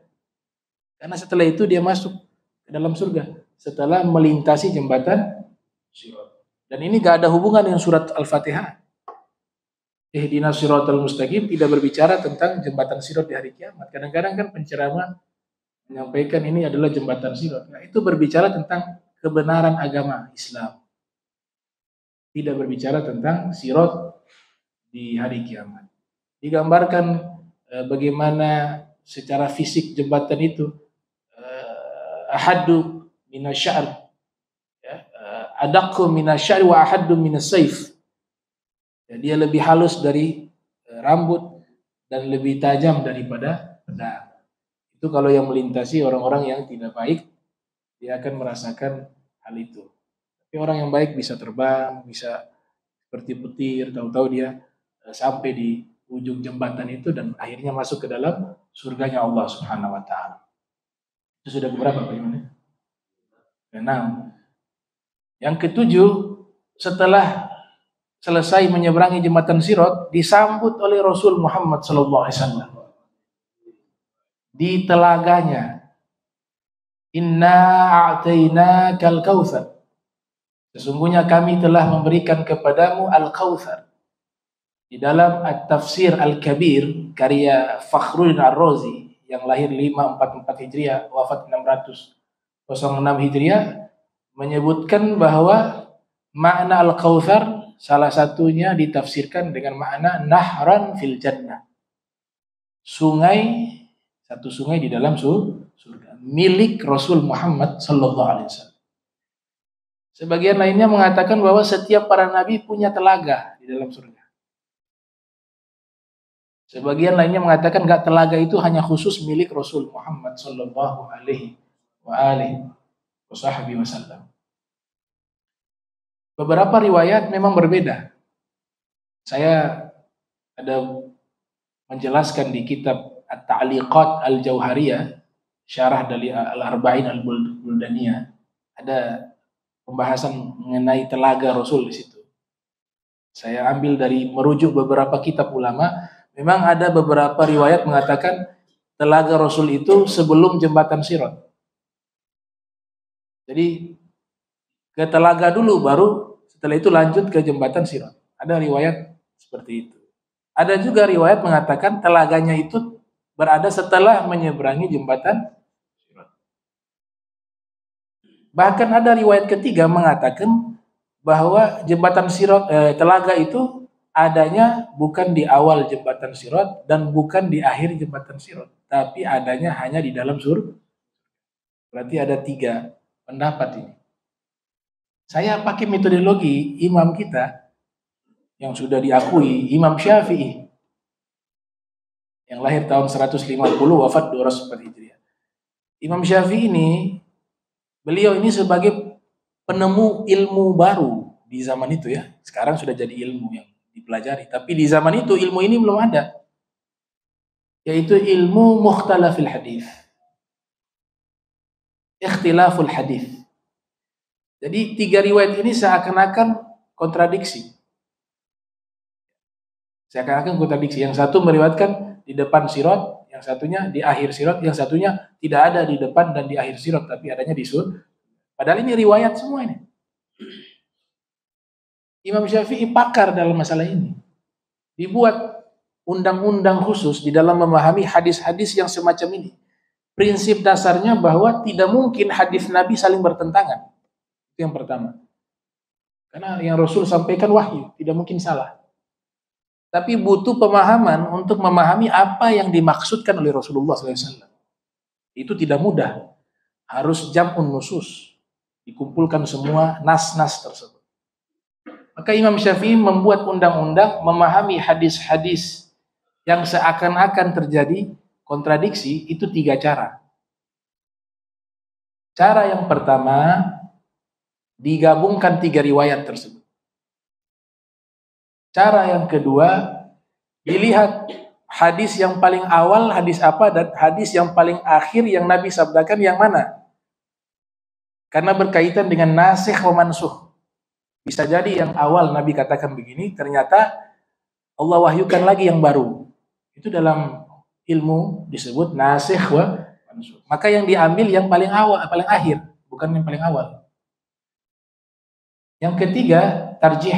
Karena setelah itu dia masuk ke dalam surga. Setelah melintasi jembatan sirat. Dan ini gak ada hubungan dengan surat Al-Fatihah. Ihdinas siratal mustaqim tidak berbicara tentang jembatan sirat di hari kiamat. Kadang-kadang kan penceramah menyampaikan ini adalah jembatan sirat. Nah, itu berbicara tentang kebenaran agama Islam. Tidak berbicara tentang sirat di hari kiamat. Digambarkan bagaimana secara fisik jembatan itu ahaddu minasy'ar, adaqu minasy'ar wa ahaddu minasayf. Ya, dia lebih halus dari rambut dan lebih tajam daripada pedang. Itu kalau yang melintasi orang-orang yang tidak baik, dia akan merasakan hal itu. Tapi orang yang baik bisa terbang, bisa seperti petir, tahu-tahu dia sampai di ujung jembatan itu dan akhirnya masuk ke dalam surganya Allah Subhanahu wa taala. Itu sudah beberapa Pak Iman? 6. Yang ketujuh, setelah selesai menyeberangi jembatan Sirat, disambut oleh Rasul Muhammad sallallahu alaihi wasallam di telaganya. Inna a'tainakal kautsar. Sesungguhnya kami telah memberikan kepadamu al-kautsar. Di dalam At-Tafsir Al-Kabir karya Fakhruddin Ar-Razi yang lahir 544 Hijriah, wafat 606 Hijriah, menyebutkan bahwa makna al-kautsar salah satunya ditafsirkan dengan makna nahran fil jannah. Sungai, satu sungai di dalam surga, milik Rasul Muhammad sallallahu alaihi wasallam. Sebagian lainnya mengatakan bahwa setiap para nabi punya telaga di dalam surga. Sebagian lainnya mengatakan enggak, telaga itu hanya khusus milik Rasul Muhammad sallallahu alaihi wasallam. Beberapa riwayat memang berbeda. Saya ada menjelaskan di kitab At-Ta'liqat Al-Jauhariyah, syarah dari Al-Arba'in Al-Buldaniyah, ada pembahasan mengenai telaga Rasul di situ. Saya ambil dari merujuk beberapa kitab ulama. Memang ada beberapa riwayat mengatakan telaga Rasul itu sebelum jembatan Sirat. Jadi ke telaga dulu, baru setelah itu lanjut ke jembatan Sirat. Ada riwayat seperti itu. Ada juga riwayat mengatakan telaganya itu berada setelah menyeberangi jembatan Sirat. Bahkan ada riwayat ketiga mengatakan bahwa jembatan Sirat, telaga itu adanya bukan di awal jembatan Sirat dan bukan di akhir jembatan Sirat, tapi adanya hanya di dalam surga. Berarti ada 3 pendapat ini. Saya pakai metodologi imam kita yang sudah diakui, Imam Syafi'i, yang lahir tahun 150, wafat 204 Hijriah. Imam Syafi'i ini, beliau ini sebagai penemu ilmu baru di zaman itu ya. Sekarang sudah jadi ilmu yang dipelajari, tapi di zaman itu ilmu ini belum ada, yaitu ilmu mukhtalafil hadis, ikhtilaful hadis. Jadi 3 riwayat ini seakan-akan kontradiksi. Yang satu meriwayatkan di depan Sirat, yang satunya di akhir Sirat, yang satunya tidak ada di depan dan di akhir Sirat, tapi adanya di surga. Padahal ini riwayat semua ini. Imam Syafi'i pakar dalam masalah ini. Dibuat undang-undang khusus di dalam memahami hadis-hadis yang semacam ini. Prinsip dasarnya bahwa tidak mungkin hadis Nabi saling bertentangan. Itu yang pertama. Karena yang Rasul sampaikan wahyu, tidak mungkin salah. Tapi butuh pemahaman untuk memahami apa yang dimaksudkan oleh Rasulullah SAW. Itu tidak mudah. Harus jam'un nusus. Dikumpulkan semua nas-nas tersebut. Maka Imam Syafi'i membuat undang-undang memahami hadis-hadis yang seakan-akan terjadi kontradiksi, itu 3 cara. Cara yang pertama, digabungkan 3 riwayat tersebut. Cara yang kedua, dilihat hadis yang paling awal hadis apa dan hadis yang paling akhir yang Nabi sabdakan yang mana. Karena berkaitan dengan nasikh wa mansukh. Bisa jadi yang awal Nabi katakan begini, ternyata Allah wahyukan lagi yang baru. Itu dalam ilmu disebut nasikh wa mansukh. Maka yang diambil yang paling awal, paling akhir, bukan yang paling awal. Yang ketiga, tarjih.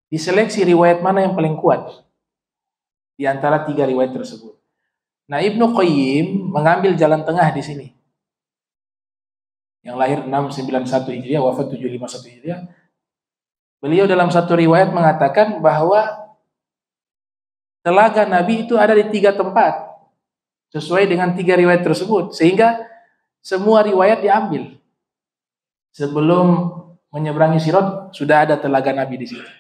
Diseleksi riwayat mana yang paling kuat di antara 3 riwayat tersebut. Nah, Ibnu Qayyim mengambil jalan tengah di sini. Yang lahir 691 Hijriah, wafat 751 Hijriah. Beliau dalam satu riwayat mengatakan bahwa telaga Nabi itu ada di 3 tempat. Sesuai dengan 3 riwayat tersebut. Sehingga semua riwayat diambil. Sebelum menyeberangi Sirat, sudah ada telaga Nabi di situ.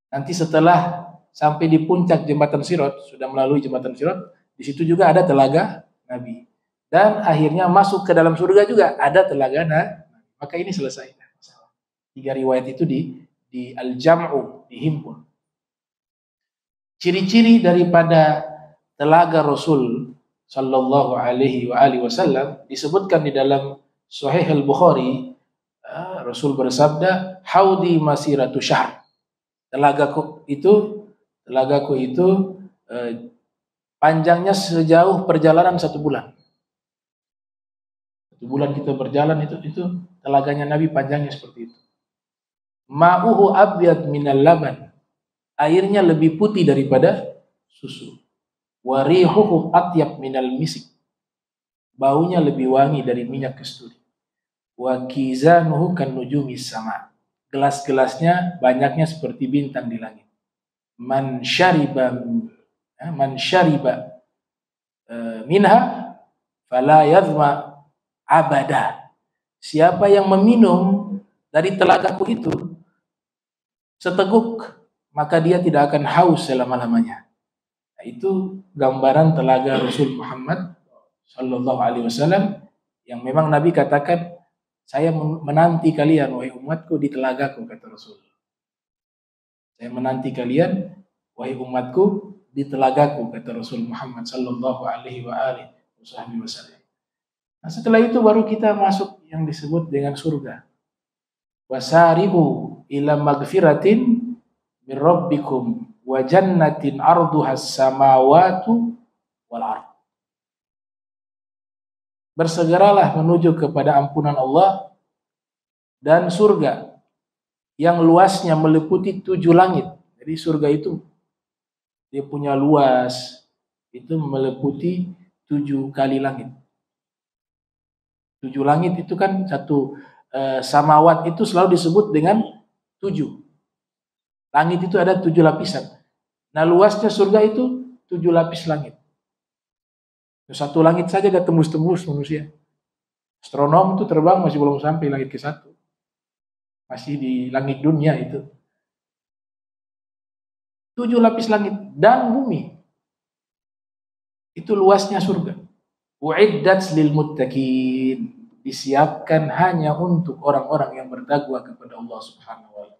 Nanti setelah sampai di puncak jembatan Sirat, sudah melalui jembatan Sirat, di situ juga ada telaga Nabi. Dan akhirnya masuk ke dalam surga juga ada telaga Nabi. Maka ini selesai. 3 riwayat itu di al-jam'u, dihimpun. Ciri-ciri daripada telaga Rasul sallallahu alaihi wasallam disebutkan di dalam Sahih Al-Bukhari. Rasul bersabda, haudi masiratu syahr. Telagaku itu panjangnya sejauh perjalanan 1 bulan. 1 bulan kita berjalan itu telaganya Nabi panjangnya seperti itu. Ma'uhu abyad minal laban. Airnya lebih putih daripada susu. Wa rihuhu atyab minal misik. Baunya lebih wangi dari minyak kasturi. Wa kizanuhu kan nujumis sama. Gelas-gelasnya banyaknya seperti bintang di langit. Man syariba minha fala yadhma abada. Siapa yang meminum dari telagaku itu seteguk, maka dia tidak akan haus selama-lamanya. Nah, itu gambaran telaga Rasul Muhammad sallallahu alaihi wasallam yang memang Nabi katakan, saya menanti kalian wahai umatku di telagaku, kata Rasul. Saya menanti kalian wahai umatku di telagaku, kata Rasul Muhammad sallallahu alaihi wasallam. Nah, setelah itu baru kita masuk yang disebut dengan surga. Wasari'u ila magfiratin min rabbikum wa jannatin arduhas samawatu wal ard. Bersegeralah menuju kepada ampunan Allah dan surga yang luasnya meliputi 7 langit. Jadi surga itu dia punya luas itu meliputi 7 kali langit. 7 langit itu kan satu samawat itu selalu disebut dengan 7. Langit itu ada 7 lapisan. Nah, luasnya surga itu 7 lapis langit. Satu langit saja gak tembus-tembus manusia. Astronom itu terbang masih belum sampai langit ke-1. Masih di langit dunia itu. 7 lapis langit dan bumi. Itu luasnya surga. Uiddat lil muttaqin. Disiapkan hanya untuk orang-orang yang bertakwa kepada Allah Subhanahu wa taala.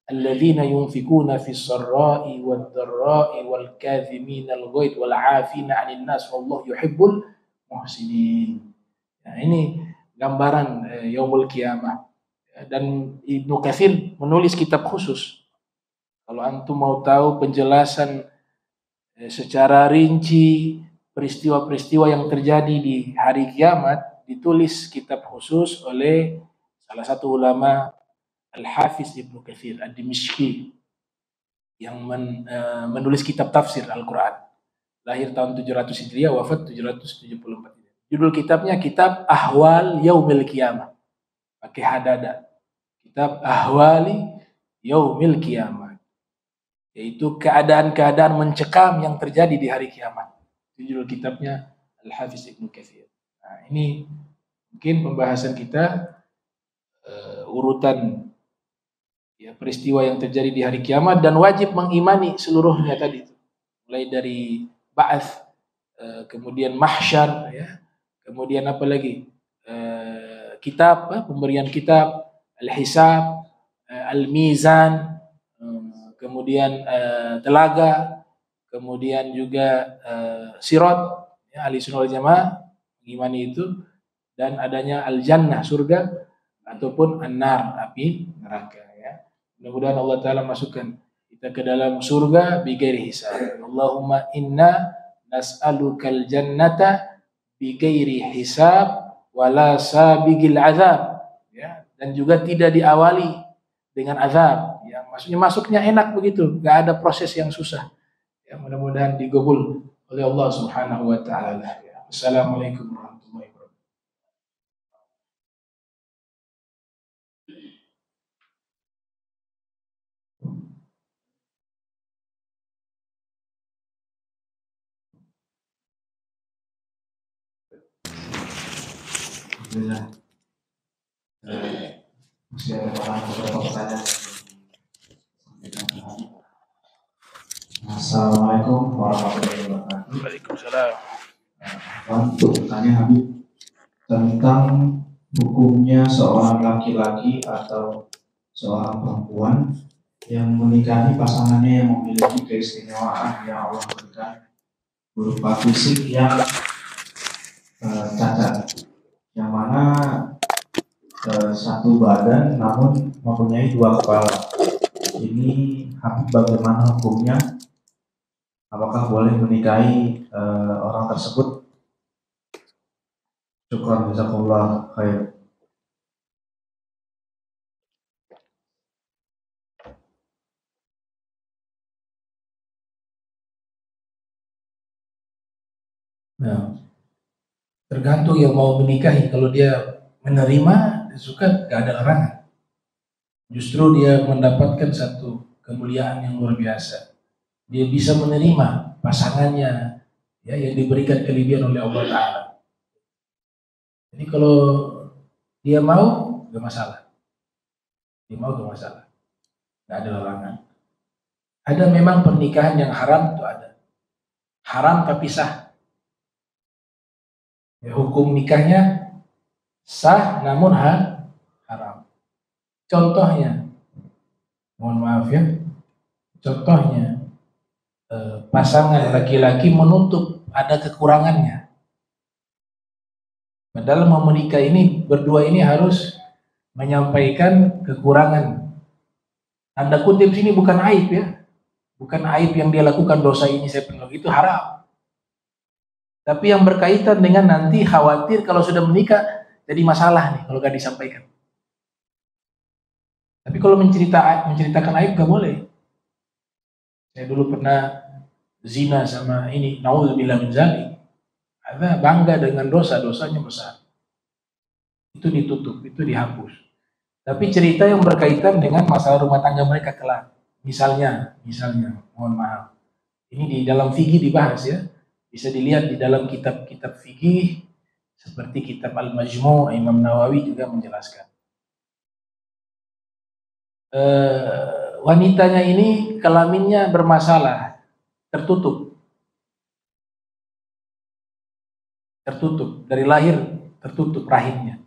Alladzina yunfikuna fis sarra'i wad dharra'i wal kadhimina al ghaidh wal 'afina 'anil nas wallahu yuhibbul muhsinin. Nah, ini gambaran yaumul qiyamah. Dan Ibnu Katsir menulis kitab khusus. Kalau antum mau tahu penjelasan secara rinci peristiwa-peristiwa yang terjadi di hari kiamat, ditulis kitab khusus oleh salah satu ulama Al-Hafiz Ibnu Katsir Ad-Dimishqi yang menulis kitab tafsir Al-Quran. Lahir tahun 700 Hijriah, wafat 774. Judul kitabnya Kitab Ahwal Yaumil Qiyamah. Pakai hadada. Kitab Ahwali Yaumil Qiyamah. Yaitu keadaan-keadaan mencekam yang terjadi di hari kiamat. Judul kitabnya Al-Hafiz Ibnu Katsir. Nah, ini mungkin pembahasan kita urutan ya peristiwa yang terjadi di hari kiamat dan wajib mengimani seluruhnya tadi. Mulai dari ba'ats, kemudian mahsyar, ya. Kemudian apa lagi? Kitab, pemberian kitab, al-hisab, al-mizan, kemudian telaga, kemudian juga sirat, ya, ahli sunnah wal jamaah mengimani itu, dan adanya al-jannah surga ataupun an-nar api neraka, ya. Mudah-mudahan Allah taala masukkan kita ke dalam surga bighairi hisab. Allahumma inna nas'alukal jannata bighairi hisab wala sabigil azab, ya, dan juga tidak diawali dengan azab, ya, maksudnya masuknya enak begitu, enggak ada proses yang susah, ya. Mudah-mudahan digabul oleh Allah Subhanahu wa taala, ya. Assalamualaikum warahmatullahi wabarakatuh. Alhamdulillah. Masih ada beberapa pertanyaan. Assalamualaikum warahmatullahi wabarakatuh. Waalaikumsalam. Untuk bertanya Habib tentang hukumnya seorang laki-laki atau seorang perempuan yang menikahi pasangannya yang memiliki keistimewaan yang Allah berikan berupa fisik yang cacat, yang mana satu badan namun mempunyai dua kepala. Ini bagaimana hukumnya? Apakah boleh menikahi orang tersebut? Syukran, jazakallah khair. Nah, tergantung yang mau menikahi. Kalau dia menerima, dia suka, gak ada larangan. Justru dia mendapatkan satu kemuliaan yang luar biasa. Dia bisa menerima pasangannya, ya, yang diberikan kelebihan oleh Allah Ta'ala. Jadi kalau dia mau, gak masalah. Dia mau, gak masalah. Gak ada larangan. Ada memang pernikahan yang haram, itu ada. Haram tapi sah. Ya, hukum nikahnya sah namun haram. Contohnya, mohon maaf ya, contohnya pasangan laki-laki menutup ada kekurangannya. Padahal mau menikah ini, berdua ini harus menyampaikan kekurangan. Tanda kutip sini bukan aib ya, bukan aib yang dia lakukan, dosa ini saya penuh, itu haram. Tapi yang berkaitan dengan nanti khawatir kalau sudah menikah jadi masalah nih kalau gak disampaikan. Tapi kalau menceritakan aib gak boleh. Saya dulu pernah zina sama ini, naudzubillah min dzalik. Ada bangga dengan dosanya besar. Itu ditutup, itu dihapus. Tapi cerita yang berkaitan dengan masalah rumah tangga mereka kelak. Misalnya, mohon maaf. Ini di dalam fikih dibahas ya. Bisa dilihat di dalam kitab-kitab fikih seperti kitab Al-Majmu', Imam Nawawi juga menjelaskan. Wanitanya ini kelaminnya bermasalah, tertutup dari lahir, tertutup rahimnya.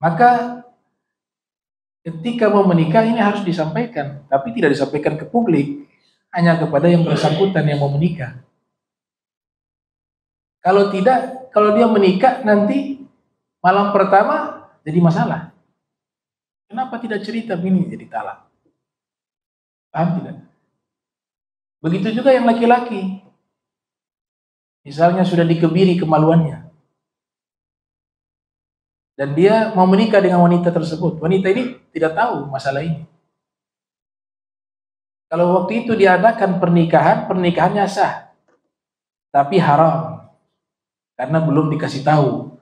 Maka ketika mau menikah ini harus disampaikan, tapi tidak disampaikan ke publik, hanya kepada yang bersangkutan yang mau menikah. Kalau tidak, kalau dia menikah nanti malam pertama jadi masalah. Kenapa tidak cerita begini jadi talak? Paham tidak? Begitu juga yang laki-laki. Misalnya sudah dikebiri kemaluannya. Dan dia mau menikah dengan wanita tersebut. Wanita ini tidak tahu masalah ini. Kalau waktu itu diadakan pernikahannya sah. Tapi haram. Karena belum dikasih tahu.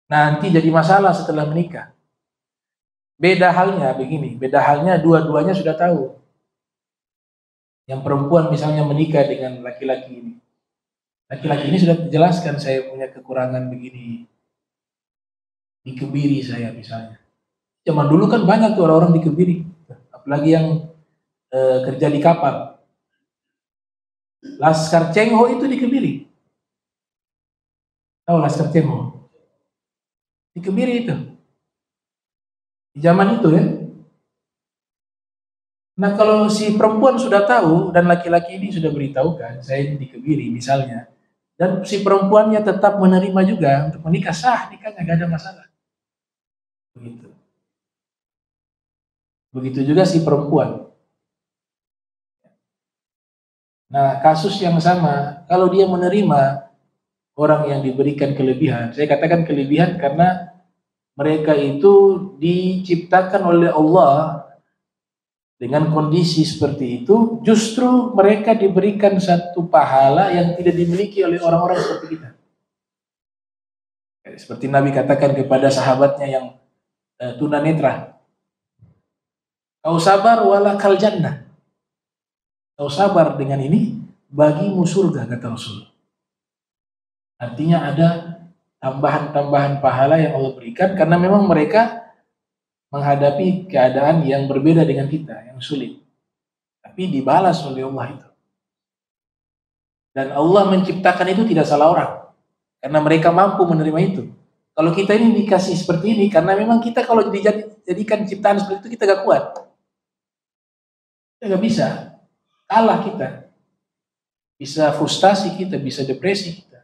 Nanti jadi masalah setelah menikah. Beda halnya begini, beda halnya dua-duanya sudah tahu. Yang perempuan misalnya menikah dengan laki-laki ini. Laki-laki ini sudah dijelaskan, saya punya kekurangan begini. Dikebiri saya misalnya. Zaman dulu kan banyak tuh orang-orang dikebiri. Apalagi yang kerja di kapal. Laskar Cengho itu dikebiri. Tahu Laskar Cengho? Dikebiri itu. Di zaman itu ya. Nah kalau si perempuan sudah tahu dan laki-laki ini sudah beritahukan, saya ini dikebiri misalnya, dan si perempuannya tetap menerima juga untuk menikah, sah nikahnya, gak ada masalah. Begitu. Begitu juga si perempuan. Nah kasus yang sama, kalau dia menerima orang yang diberikan kelebihan, saya katakan kelebihan karena mereka itu diciptakan oleh Allah dengan kondisi seperti itu, justru mereka diberikan satu pahala yang tidak dimiliki oleh orang-orang seperti kita. Seperti Nabi katakan kepada sahabatnya yang tunanetra, kau sabar walakal jannah. Kau sabar dengan ini, bagimu surga, kata Rasul. Artinya ada tambahan-tambahan pahala yang Allah berikan karena memang mereka menghadapi keadaan yang berbeda dengan kita, yang sulit. Tapi dibalas oleh Allah itu. Dan Allah menciptakan itu tidak salah orang. Karena mereka mampu menerima itu. Kalau kita ini dikasih seperti ini, karena memang kita kalau dijadikan ciptaan seperti itu, kita gak kuat. Kita gak bisa. Kalah kita. Bisa frustasi kita, bisa depresi kita.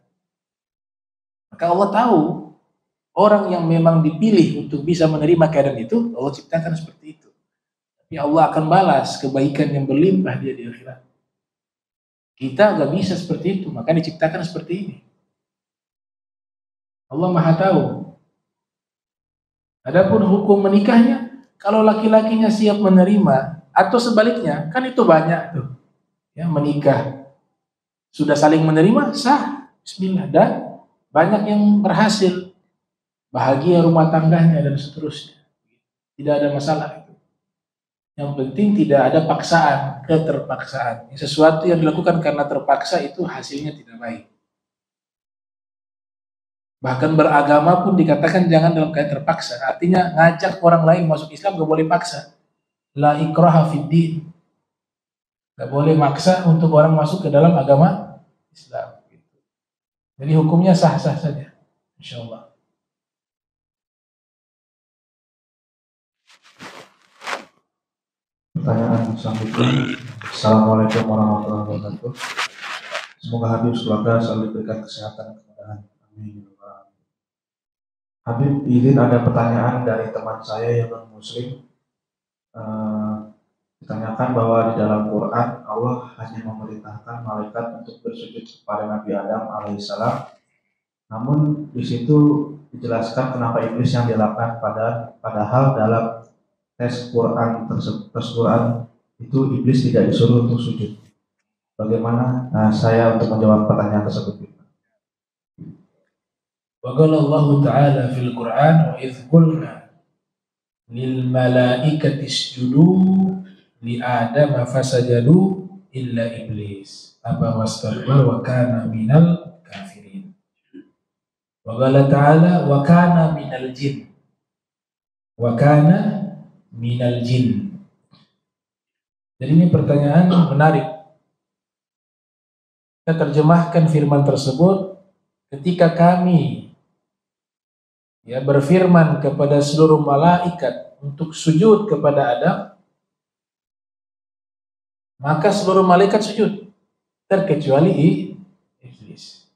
Maka Allah tahu, orang yang memang dipilih untuk bisa menerima keadaan itu, Allah ciptakan seperti itu. Tapi Allah akan balas kebaikan yang berlimpah dia di akhirat. Kita gak bisa seperti itu, maka diciptakan seperti ini. Allah Maha tahu. Adapun hukum menikahnya, kalau laki-lakinya siap menerima atau sebaliknya, kan itu banyak tuh. Ya, menikah sudah saling menerima, sah, bismillah, dan banyak yang berhasil, bahagia rumah tangganya dan seterusnya. Tidak ada masalah itu. Yang penting tidak ada paksaan, keterpaksaan. Sesuatu yang dilakukan karena terpaksa itu hasilnya tidak baik. Bahkan beragama pun dikatakan jangan dalam keadaan terpaksa. Artinya ngajak orang lain masuk Islam gak boleh paksa. La ikraha fid din. Gak boleh maksa untuk orang masuk ke dalam agama Islam. Jadi hukumnya sah-sah saja, insyaallah. Pertanyaan selanjutnya. Assalamualaikum warahmatullahi wabarakatuh. Semoga Habib keluarga selalu diberikan kesehatan dan kemudahan. Amin. Habib, izin ada pertanyaan dari teman saya yang non-muslim. Ditanyakan bahwa di dalam Quran Allah hanya memerintahkan malaikat untuk bersujud kepada Nabi Adam alaihissalam. Namun di situ dijelaskan kenapa iblis yang dilakukan, padahal dalam tes Quran itu iblis tidak disuruh untuk sujud. Bagaimana saya untuk menjawab pertanyaan tersebut? Wa qala Allah Ta'ala fil Qur'an wa idh qulna lil malaikati isjudu li Adam fasajadu illa iblis aba wastakbara wa kana minal kafirin. Wa qala ta'ala wa kana minal jin. Wa kana minal jin. Jadi ini pertanyaan menarik. Kita terjemahkan firman tersebut, ketika kami berfirman kepada seluruh malaikat untuk sujud kepada Adam, maka seluruh malaikat sujud, terkecuali iblis.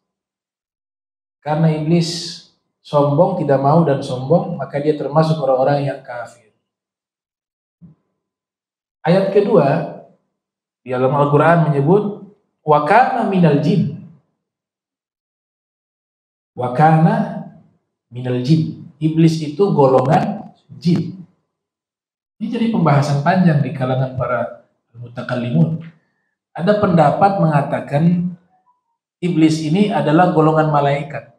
Karena iblis sombong, tidak mau dan sombong, maka dia termasuk orang-orang yang kafir. Ayat kedua di dalam Al-Quran menyebut wa kana minal jin. Wa kana minal jin. Iblis itu golongan jin. Ini jadi pembahasan panjang di kalangan para mutakallimun. Ada pendapat mengatakan iblis ini adalah golongan malaikat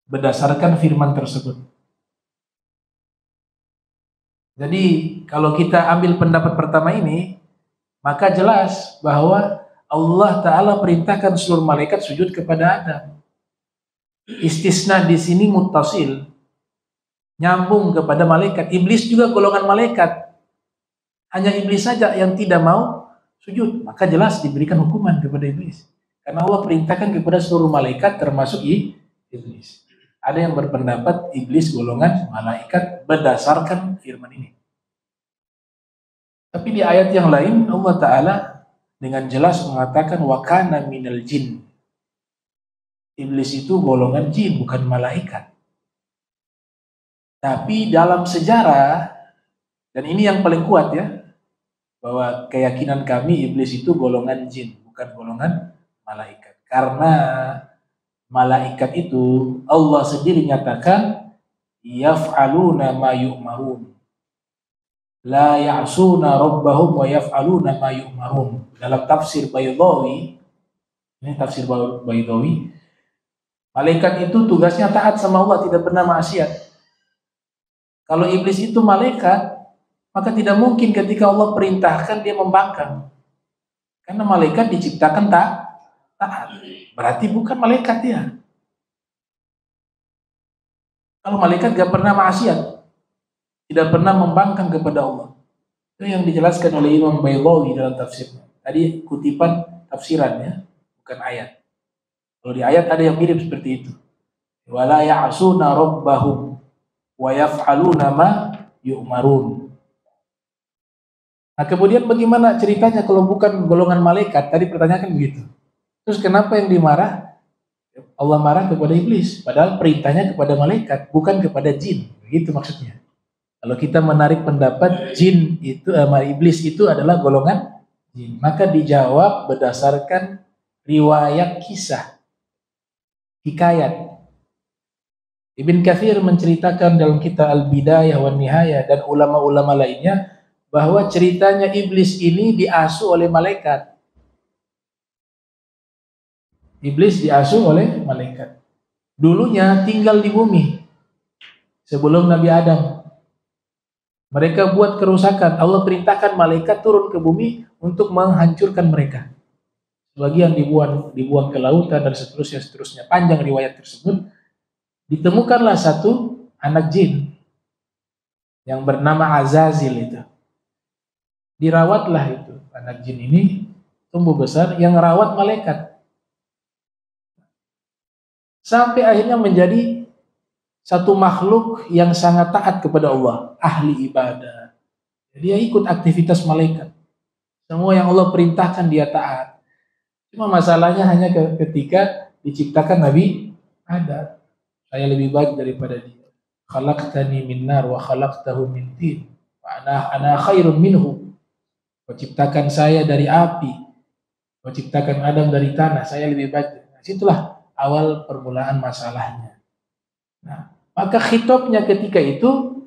berdasarkan firman tersebut. Jadi kalau kita ambil pendapat pertama ini, maka jelas bahwa Allah Ta'ala perintahkan seluruh malaikat sujud kepada Adam. Istisna di sini muttasil, nyambung kepada malaikat. Iblis juga golongan malaikat. Hanya iblis saja yang tidak mau sujud, maka jelas diberikan hukuman kepada iblis. Karena Allah perintahkan kepada seluruh malaikat termasuk iblis. Ada yang berpendapat iblis golongan malaikat berdasarkan firman ini. Tapi di ayat yang lain Allah Ta'ala dengan jelas mengatakan wa kana minal jin. Iblis itu golongan jin, bukan malaikat. Tapi dalam sejarah, dan ini yang paling kuat ya, bahwa keyakinan kami iblis itu golongan jin, bukan golongan malaikat. Karena malaikat itu Allah sendiri nyatakan yaf'aluna ma yu'marun. La ya'suna rabbahum wa yaf'aluna ma yu'marun. Dalam tafsir Baydawi, ini tafsir Baydawi, malaikat itu tugasnya taat sama Allah, tidak pernah maksiat. Kalau iblis itu malaikat, maka tidak mungkin ketika Allah perintahkan dia membangkang. Karena malaikat diciptakan taat. Berarti bukan malaikat dia. Kalau malaikat gak pernah maksiat, tidak pernah membangkang kepada Allah. Itu yang dijelaskan oleh Imam Baydawi dalam tafsirnya. Tadi kutipan tafsirannya, bukan ayat. Kalau di ayat ada yang mirip seperti itu. Wala ya'suna rabbahum wa yaf'aluna ma yu'marun. Nah, kemudian bagaimana ceritanya kalau bukan golongan malaikat? Tadi pertanyakan begitu. Terus kenapa yang dimarah? Allah marah kepada iblis, padahal perintahnya kepada malaikat, bukan kepada jin. Begitu maksudnya. Kalau kita menarik pendapat jin itu, iblis itu adalah golongan jin, maka dijawab berdasarkan riwayat kisah, hikayat. Ibn Katsir menceritakan dalam kitab Al-Bidayah wan Nihayah dan ulama-ulama lainnya bahwa ceritanya iblis ini diasuh oleh malaikat. Iblis diasuh oleh malaikat. Dulunya tinggal di bumi sebelum Nabi Adam. Mereka buat kerusakan. Allah perintahkan malaikat turun ke bumi untuk menghancurkan mereka. Sebagian dibuang ke lautan dan seterusnya. Panjang riwayat tersebut. Ditemukanlah satu anak jin yang bernama Azazil itu. Dirawatlah itu anak jin ini, tumbuh besar, yang rawat malaikat. Sampai akhirnya menjadi satu makhluk yang sangat taat kepada Allah, ahli ibadah. Dia ikut aktivitas malaikat. Semua yang Allah perintahkan dia taat. Cuma masalahnya hanya ketika diciptakan Nabi Adam. Saya lebih baik daripada dia. Khalaqtani min nar wa khalaqtahu min tin. Wa ana khairun minhu. Kau ciptakan saya dari api. Kau ciptakan Adam dari tanah. Saya lebih baik. Nah, situlah awal permulaan masalahnya. Nah, maka khitobnya ketika itu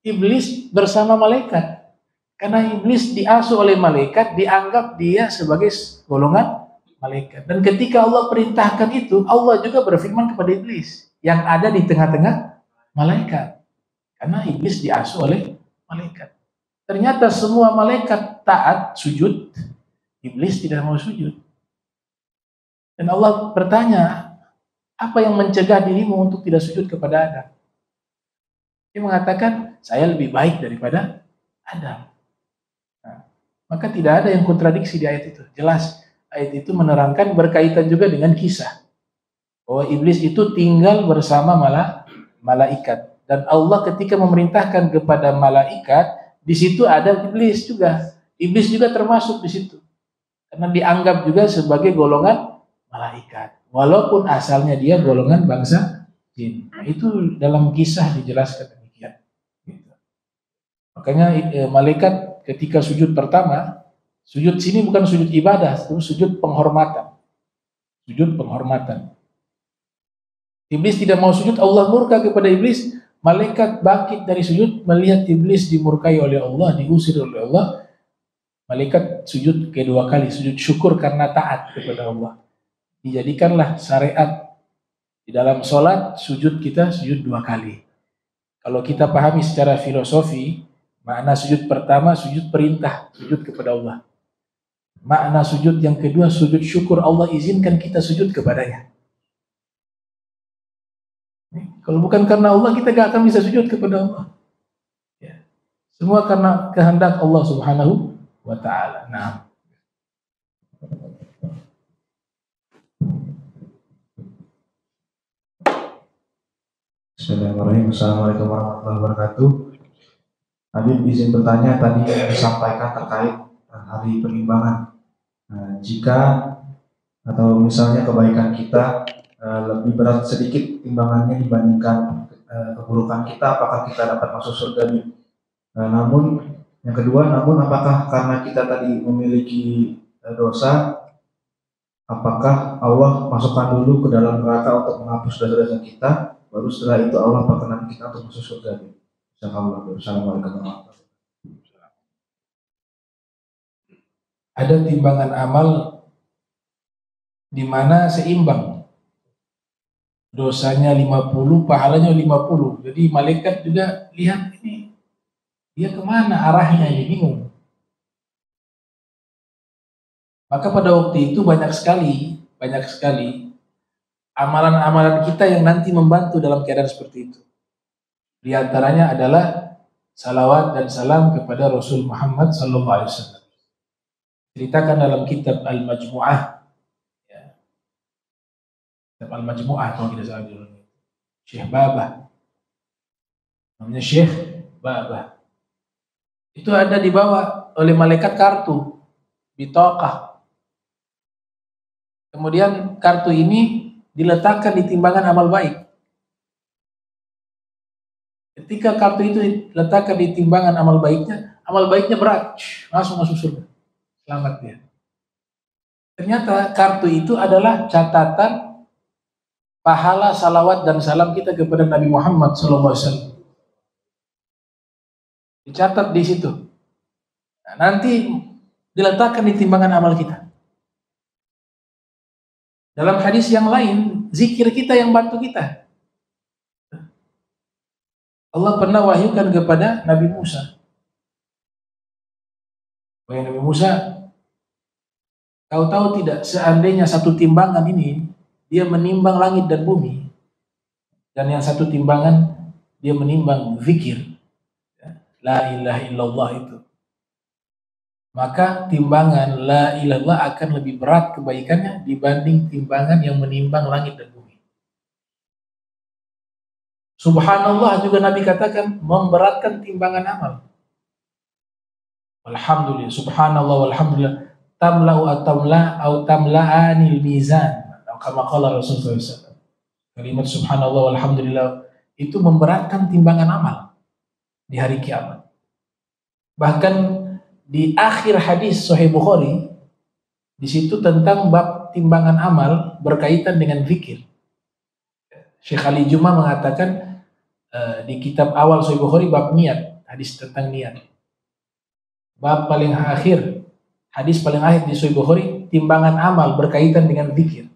iblis bersama malaikat. Karena iblis diasuh oleh malaikat, dianggap dia sebagai golongan malaikat. Dan ketika Allah perintahkan itu, Allah juga berfirman kepada iblis yang ada di tengah-tengah malaikat. Karena iblis diasuh oleh malaikat. Ternyata semua malaikat taat sujud, iblis tidak mau sujud. Dan Allah bertanya, apa yang mencegah dirimu untuk tidak sujud kepada Adam? Dia mengatakan, saya lebih baik daripada Adam. Nah, maka tidak ada yang kontradiksi di ayat itu. Jelas, ayat itu menerangkan berkaitan juga dengan kisah. Bahwa iblis itu tinggal bersama malaikat. Dan Allah ketika memerintahkan kepada malaikat, di situ ada iblis juga. Iblis juga termasuk di situ. Karena dianggap juga sebagai golongan malaikat. Walaupun asalnya dia golongan bangsa jin. Nah, itu dalam kisah dijelaskan demikian. Makanya malaikat ketika sujud pertama, sujud sini bukan sujud ibadah, itu sujud penghormatan. Sujud penghormatan. Iblis tidak mau sujud, Allah murka kepada iblis. Malaikat bangkit dari sujud, melihat iblis dimurkai oleh Allah, diusir oleh Allah. Malaikat sujud kedua kali, sujud syukur karena taat kepada Allah. Dijadikanlah syariat di dalam sholat, sujud kita sujud 2 kali. Kalau kita pahami secara filosofi, makna sujud pertama sujud perintah, sujud kepada Allah. Makna sujud yang kedua sujud syukur, Allah izinkan kita sujud kepadanya. Kalau bukan karena Allah, kita gak akan bisa sujud kepada Allah. Ya. Semua karena kehendak Allah Subhanahu wa ta'ala. Nah. Bismillahirrahmanirrahim. Assalamualaikum warahmatullahi wabarakatuh. Habib izin bertanya, tadi yang disampaikan terkait hari penimbangan. Nah, jika atau misalnya kebaikan kita lebih berat sedikit timbangannya dibandingkan keburukan kita, apakah kita dapat masuk surga? Namun yang kedua, apakah karena kita tadi memiliki dosa, apakah Allah masukkan dulu ke dalam neraka untuk menghapus dosa-dosa kita, baru setelah itu Allah perkenan kita untuk masuk surga? Assalamualaikum warahmatullahi wabarakatuh. Ada timbangan amal di mana seimbang. Dosanya 50, pahalanya 50. Jadi malaikat juga lihat ini, dia kemana arahnya, ini bingung. Maka pada waktu itu banyak sekali amalan-amalan kita yang nanti membantu dalam keadaan seperti itu. Di antaranya adalah salawat dan salam kepada Rasul Muhammad SAW. Ceritakan dalam kitab Al-Majmu'ah. Kitab Al-Majmu'ah kalau tidak salah judulnya. Syekh Baba. Namanya Syekh Baba. Itu ada dibawa oleh malaikat kartu, bitaqah. Kemudian kartu ini diletakkan di timbangan amal baik. Ketika kartu itu diletakkan di timbangan amal baiknya berat, langsung masuk surga. Selamat dia. Ternyata kartu itu adalah catatan pahala salawat dan salam kita kepada Nabi Muhammad SAW. Dicatat di situ. Nah, nanti diletakkan di timbangan amal kita. Dalam hadis yang lain, zikir kita yang bantu kita. Allah pernah wahyukan kepada Nabi Musa. Wahai Nabi Musa, kau tahu tidak, seandainya satu timbangan ini dia menimbang langit dan bumi, dan yang satu timbangan dia menimbang zikir, la ilaha illallah itu, maka timbangan la ilaha illallah akan lebih berat kebaikannya dibanding timbangan yang menimbang langit dan bumi. Subhanallah juga Nabi katakan memberatkan timbangan amal. Alhamdulillah, subhanallah walhamdulillah tamla'u atau tamla'anil mizan, kama qala Rasulullah SAW. Kalimat subhanallah walhamdulillah itu memberatkan timbangan amal di hari kiamat. Bahkan di akhir hadis Sahih Bukhari, di situ tentang bab timbangan amal berkaitan dengan zikir. Syekh Ali Juma mengatakan di kitab awal Sahih Bukhari bab niat, hadis tentang niat. Bab paling akhir, hadis paling akhir di Sahih Bukhari, timbangan amal berkaitan dengan zikir.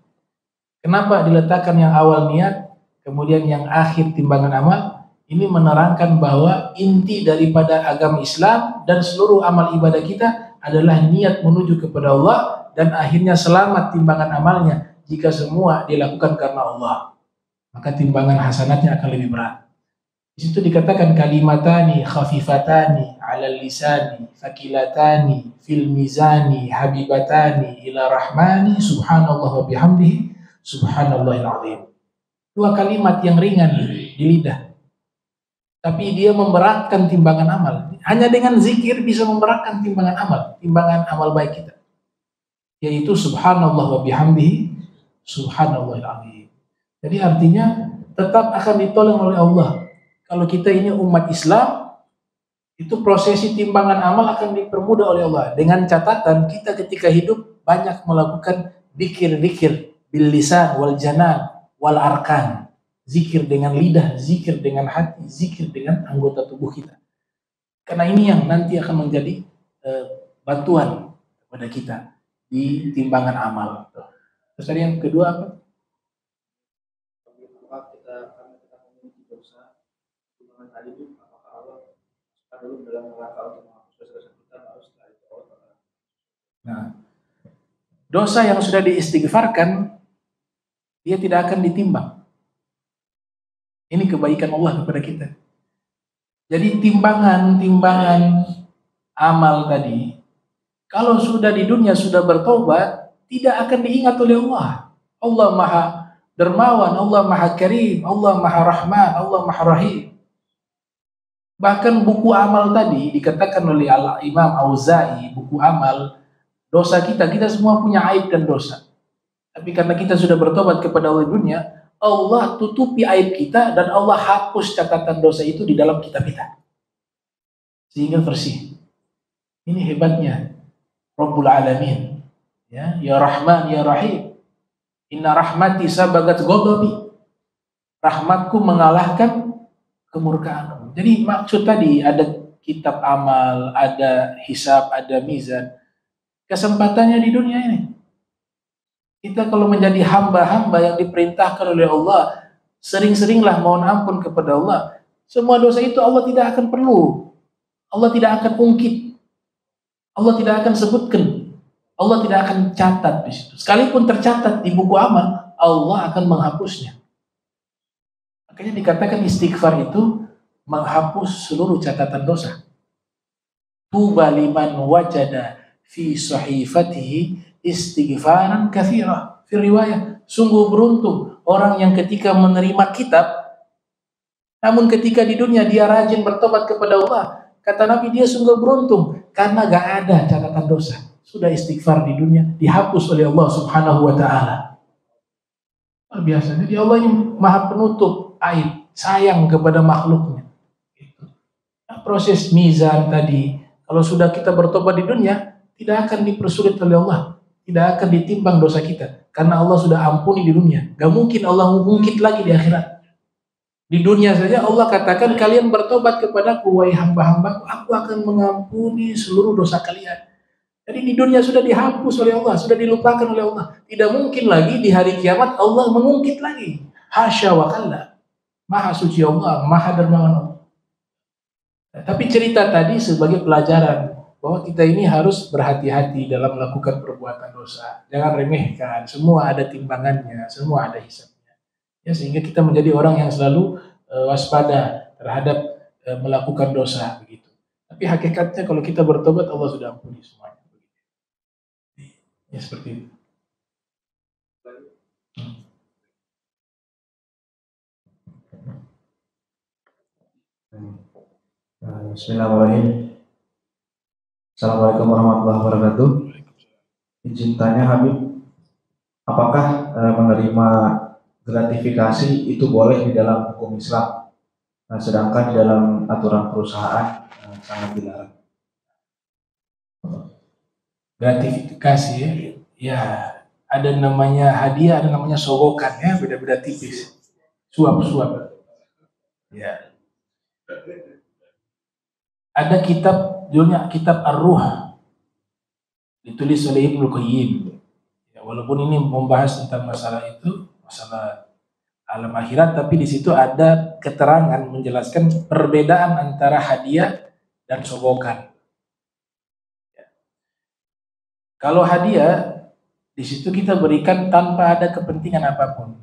Kenapa diletakkan yang awal niat, kemudian yang akhir timbangan amal? Ini menerangkan bahwa inti daripada agama Islam dan seluruh amal ibadah kita adalah niat menuju kepada Allah, dan akhirnya selamat timbangan amalnya jika semua dilakukan karena Allah. Maka timbangan hasanatnya akan lebih berat. Di situ dikatakan kalimatani khafifatani 'alal lisani fakilatani fil mizani habibatani ila rahmani subhanallah wa bihamdihi subhanallahil azim. Dua kalimat yang ringan di lidah, tapi dia memberatkan timbangan amal. Hanya dengan zikir bisa memberatkan timbangan amal baik kita, yaitu subhanallah wa bihamdihi subhanallahil azim. Jadi artinya tetap akan ditolong oleh Allah. Kalau kita ini umat Islam, itu prosesi timbangan amal akan dipermudah oleh Allah. Dengan catatan kita ketika hidup banyak melakukan zikir-zikir bil lisan wal janan wal arkan. Zikir dengan lidah, zikir dengan hati, zikir dengan anggota tubuh kita. Karena ini yang nanti akan menjadi bantuan kepada kita di timbangan amal. Terus tadi yang kedua apa? Nah, dosa yang sudah diistighfarkan dia tidak akan ditimbang. Ini kebaikan Allah kepada kita. Jadi timbangan amal tadi, kalau sudah di dunia sudah bertobat, tidak akan diingat oleh Allah. Allah Maha Dermawan, Allah Maha Karim, Allah Maha Rahman, Allah Maha Rahim. Bahkan buku amal tadi dikatakan oleh Imam Auza'i, buku amal, dosa kita semua punya aib dan dosa. Tapi karena kita sudah bertobat kepada Allah di dunia, Allah tutupi aib kita dan Allah hapus catatan dosa itu di dalam kitab kita, sehingga bersih. Ini hebatnya Rabbul Alamin. Ya Rahman, ya Rahim. Inna rahmati sabagat ghadabi. Rahmatku mengalahkan kemurkaanku. Jadi maksud tadi ada kitab amal, ada hisab, ada mizan. Kesempatannya di dunia ini. Kita kalau menjadi hamba-hamba yang diperintahkan oleh Allah, sering-seringlah mohon ampun kepada Allah. Semua dosa itu Allah tidak akan perlu. Allah tidak akan ungkit. Allah tidak akan sebutkan. Allah tidak akan catat di situ. Sekalipun tercatat di buku amal, Allah akan menghapusnya. Makanya dikatakan istighfar itu menghapus seluruh catatan dosa. Tuba liman wajada fi sahifatihi istighfaran katsira. Fi riwayah, sungguh beruntung orang yang ketika menerima kitab Namun ketika di dunia dia rajin bertobat kepada Allah, kata Nabi dia sungguh beruntung karena gak ada catatan dosa. Sudah istighfar di dunia dihapus oleh Allah Subhanahu wa taala. Luar biasa. Jadi Allah ini Maha penutup aib, sayang kepada makhluknya. Nah, proses mizan tadi, kalau sudah kita bertobat di dunia, tidak akan dipersulit oleh Allah, tidak akan ditimbang dosa kita, karena Allah sudah ampuni di dunia. Gak mungkin Allah mengungkit lagi di akhirat. Di dunia saja Allah katakan kalian bertobat kepadaku wahai hamba-hambaku, aku akan mengampuni seluruh dosa kalian. Jadi di dunia sudah dihapus oleh Allah, sudah dilupakan oleh Allah. Tidak mungkin lagi di hari kiamat Allah mengungkit lagi. Hasya wa kalla. Maha suci Allah, maha dermawan Allah. Tapi cerita tadi sebagai pelajaran bahwa kita ini harus berhati-hati dalam melakukan perbuatan dosa. Jangan remehkan, semua ada timbangannya, semua ada hisabnya. Ya, sehingga kita menjadi orang yang selalu waspada terhadap melakukan dosa begitu. Tapi hakikatnya kalau kita bertobat Allah sudah ampuni semuanya. Ya seperti itu. Bismillahirrahmanirrahim. Assalamualaikum warahmatullahi wabarakatuh. Izin tanya Habib, apakah menerima gratifikasi itu boleh di dalam hukum Islam, sedangkan di dalam aturan perusahaan sangat dilarang? Gratifikasi ya ada namanya hadiah, ada namanya sogokan ya, beda-beda tipis. Suap-suap. Ya. Ada kitab judulnya Kitab Ar-Ruh, ditulis oleh Ibnu Qayyim. Ya, walaupun ini membahas tentang masalah itu, masalah alam akhirat, tapi di situ ada keterangan menjelaskan perbedaan antara hadiah dan sogokan. Ya. Kalau hadiah, di situ kita berikan tanpa ada kepentingan apapun.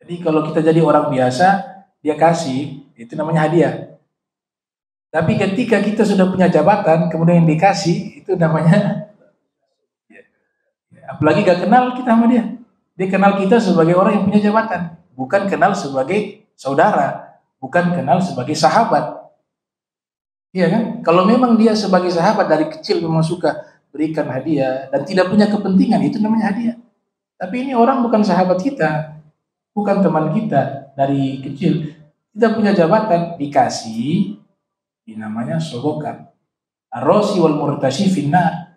Jadi kalau kita jadi orang biasa, dia kasih, itu namanya hadiah. Tapi ketika kita sudah punya jabatan, kemudian dikasih, itu namanya, ya, apalagi gak kenal kita sama dia. Dia kenal kita sebagai orang yang punya jabatan, bukan kenal sebagai saudara, bukan kenal sebagai sahabat. Iya kan? Kalau memang dia sebagai sahabat dari kecil memang suka berikan hadiah dan tidak punya kepentingan, itu namanya hadiah. Tapi ini orang bukan sahabat kita, bukan teman kita dari kecil, tidak punya jabatan, dikasih, ini namanya sogokan. Ar-rasi wal murtashi finnar.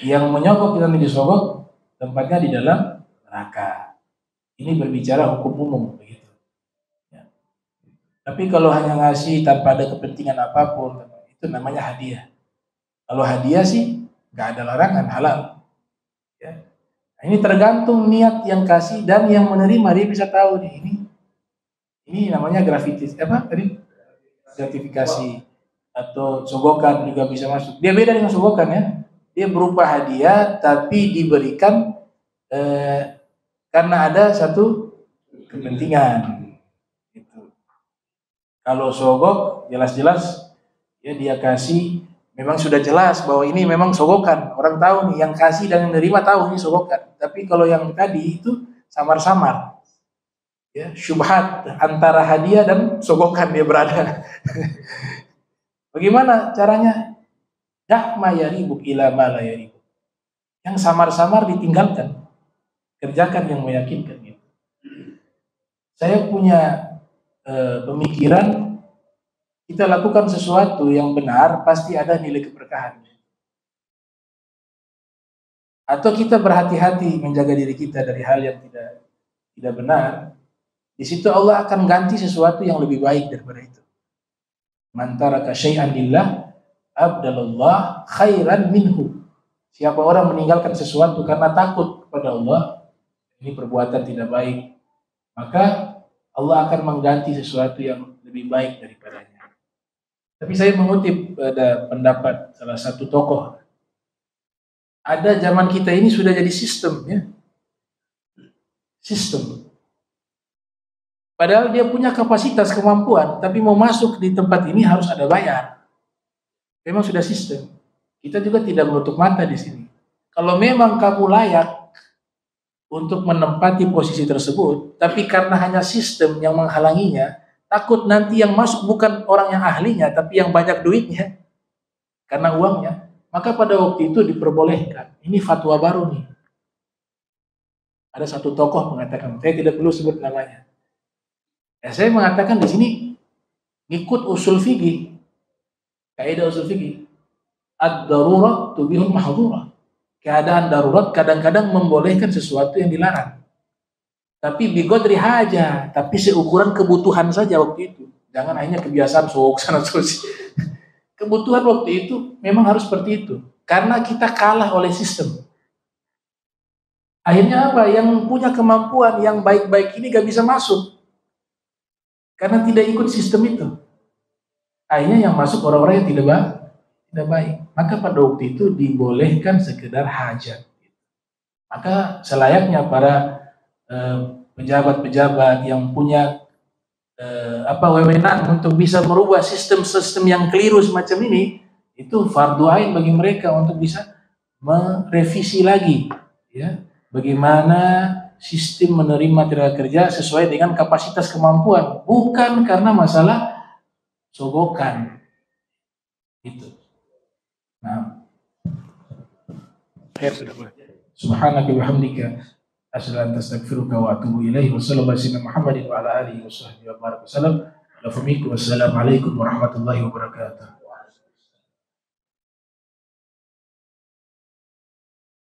Yang menyogok dan disogok tempatnya di dalam neraka. Ini berbicara hukum umum begitu. Ya. Tapi kalau hanya ngasih tanpa ada kepentingan apapun, itu namanya hadiah. Kalau hadiah sih nggak ada larangan, halal. Ya. Nah, ini tergantung niat yang kasih dan yang menerima, dia bisa tahu nih ini namanya gratifikasi atau sogokan juga bisa masuk. Dia beda dengan sogokan ya. Dia berupa hadiah tapi diberikan karena ada satu kepentingan. Gitu. Kalau sogok jelas-jelas ya dia kasih memang sudah jelas bahwa ini memang sogokan. Orang tahu nih yang kasih dan yang menerima tahu ini sogokan. Tapi kalau yang tadi itu samar-samar. Ya, syubhat antara hadiah dan sogokan dia berada. Bagaimana caranya? Dah ma yaribuk ila ma la yaribuk. Yang samar-samar ditinggalkan. Kerjakan yang meyakinkan gitu. Saya punya pemikiran kita lakukan sesuatu yang benar pasti ada nilai keberkahan. Atau kita berhati-hati menjaga diri kita dari hal yang tidak benar. Di situ Allah akan ganti sesuatu yang lebih baik daripada itu. Man taraka syai'an lillah abdalallah khairan minhu. Siapa orang meninggalkan sesuatu karena takut kepada Allah, ini perbuatan tidak baik, maka Allah akan mengganti sesuatu yang lebih baik daripadanya. Tapi saya mengutip pada pendapat salah satu tokoh. Ada zaman kita ini sudah jadi sistem ya. Sistem. Padahal dia punya kapasitas, kemampuan, tapi mau masuk di tempat ini harus ada bayar. Memang sudah sistem. Kita juga tidak menutup mata di sini. Kalau memang kamu layak untuk menempati posisi tersebut, tapi karena hanya sistem yang menghalanginya, takut nanti yang masuk bukan orang yang ahlinya, tapi yang banyak duitnya, karena uangnya, maka pada waktu itu diperbolehkan. Ini fatwa baru nih. Ada satu tokoh mengatakan, saya tidak perlu sebut namanya. Ya, saya mengatakan di sini ngikut usul fikih, kaidah usul fikih, ad-darurat tubihul mahdhurat. Keadaan darurat kadang-kadang membolehkan sesuatu yang dilarang. Tapi bigodri haja, tapi seukuran kebutuhan saja waktu itu. Jangan hanya kebiasaan sok sana sini. Kebutuhan waktu itu memang harus seperti itu. Karena kita kalah oleh sistem. Akhirnya apa? Yang punya kemampuan yang baik-baik ini gak bisa masuk. Karena tidak ikut sistem itu. Akhirnya yang masuk orang-orang yang tidak baik. Maka pada waktu itu dibolehkan sekedar hajat. Maka selayaknya para pejabat-pejabat yang punya wewenang untuk bisa merubah sistem-sistem yang keliru semacam ini, itu fardu ain bagi mereka untuk bisa merevisi lagi, ya, bagaimana sistem menerima tenaga kerja sesuai dengan kapasitas kemampuan, bukan karena masalah sogokan. Itu. Nah, sudah boleh. Subhanaka wa bihamdika asyhadu an la ilaha illa anta astaghfiruka wa atubu ilaihi wa sallallahu alaihi wa Muhammadin wa ala alihi wa sahbihi wa barik wasallam. Wassalamualaikum warahmatullahi wabarakatuh.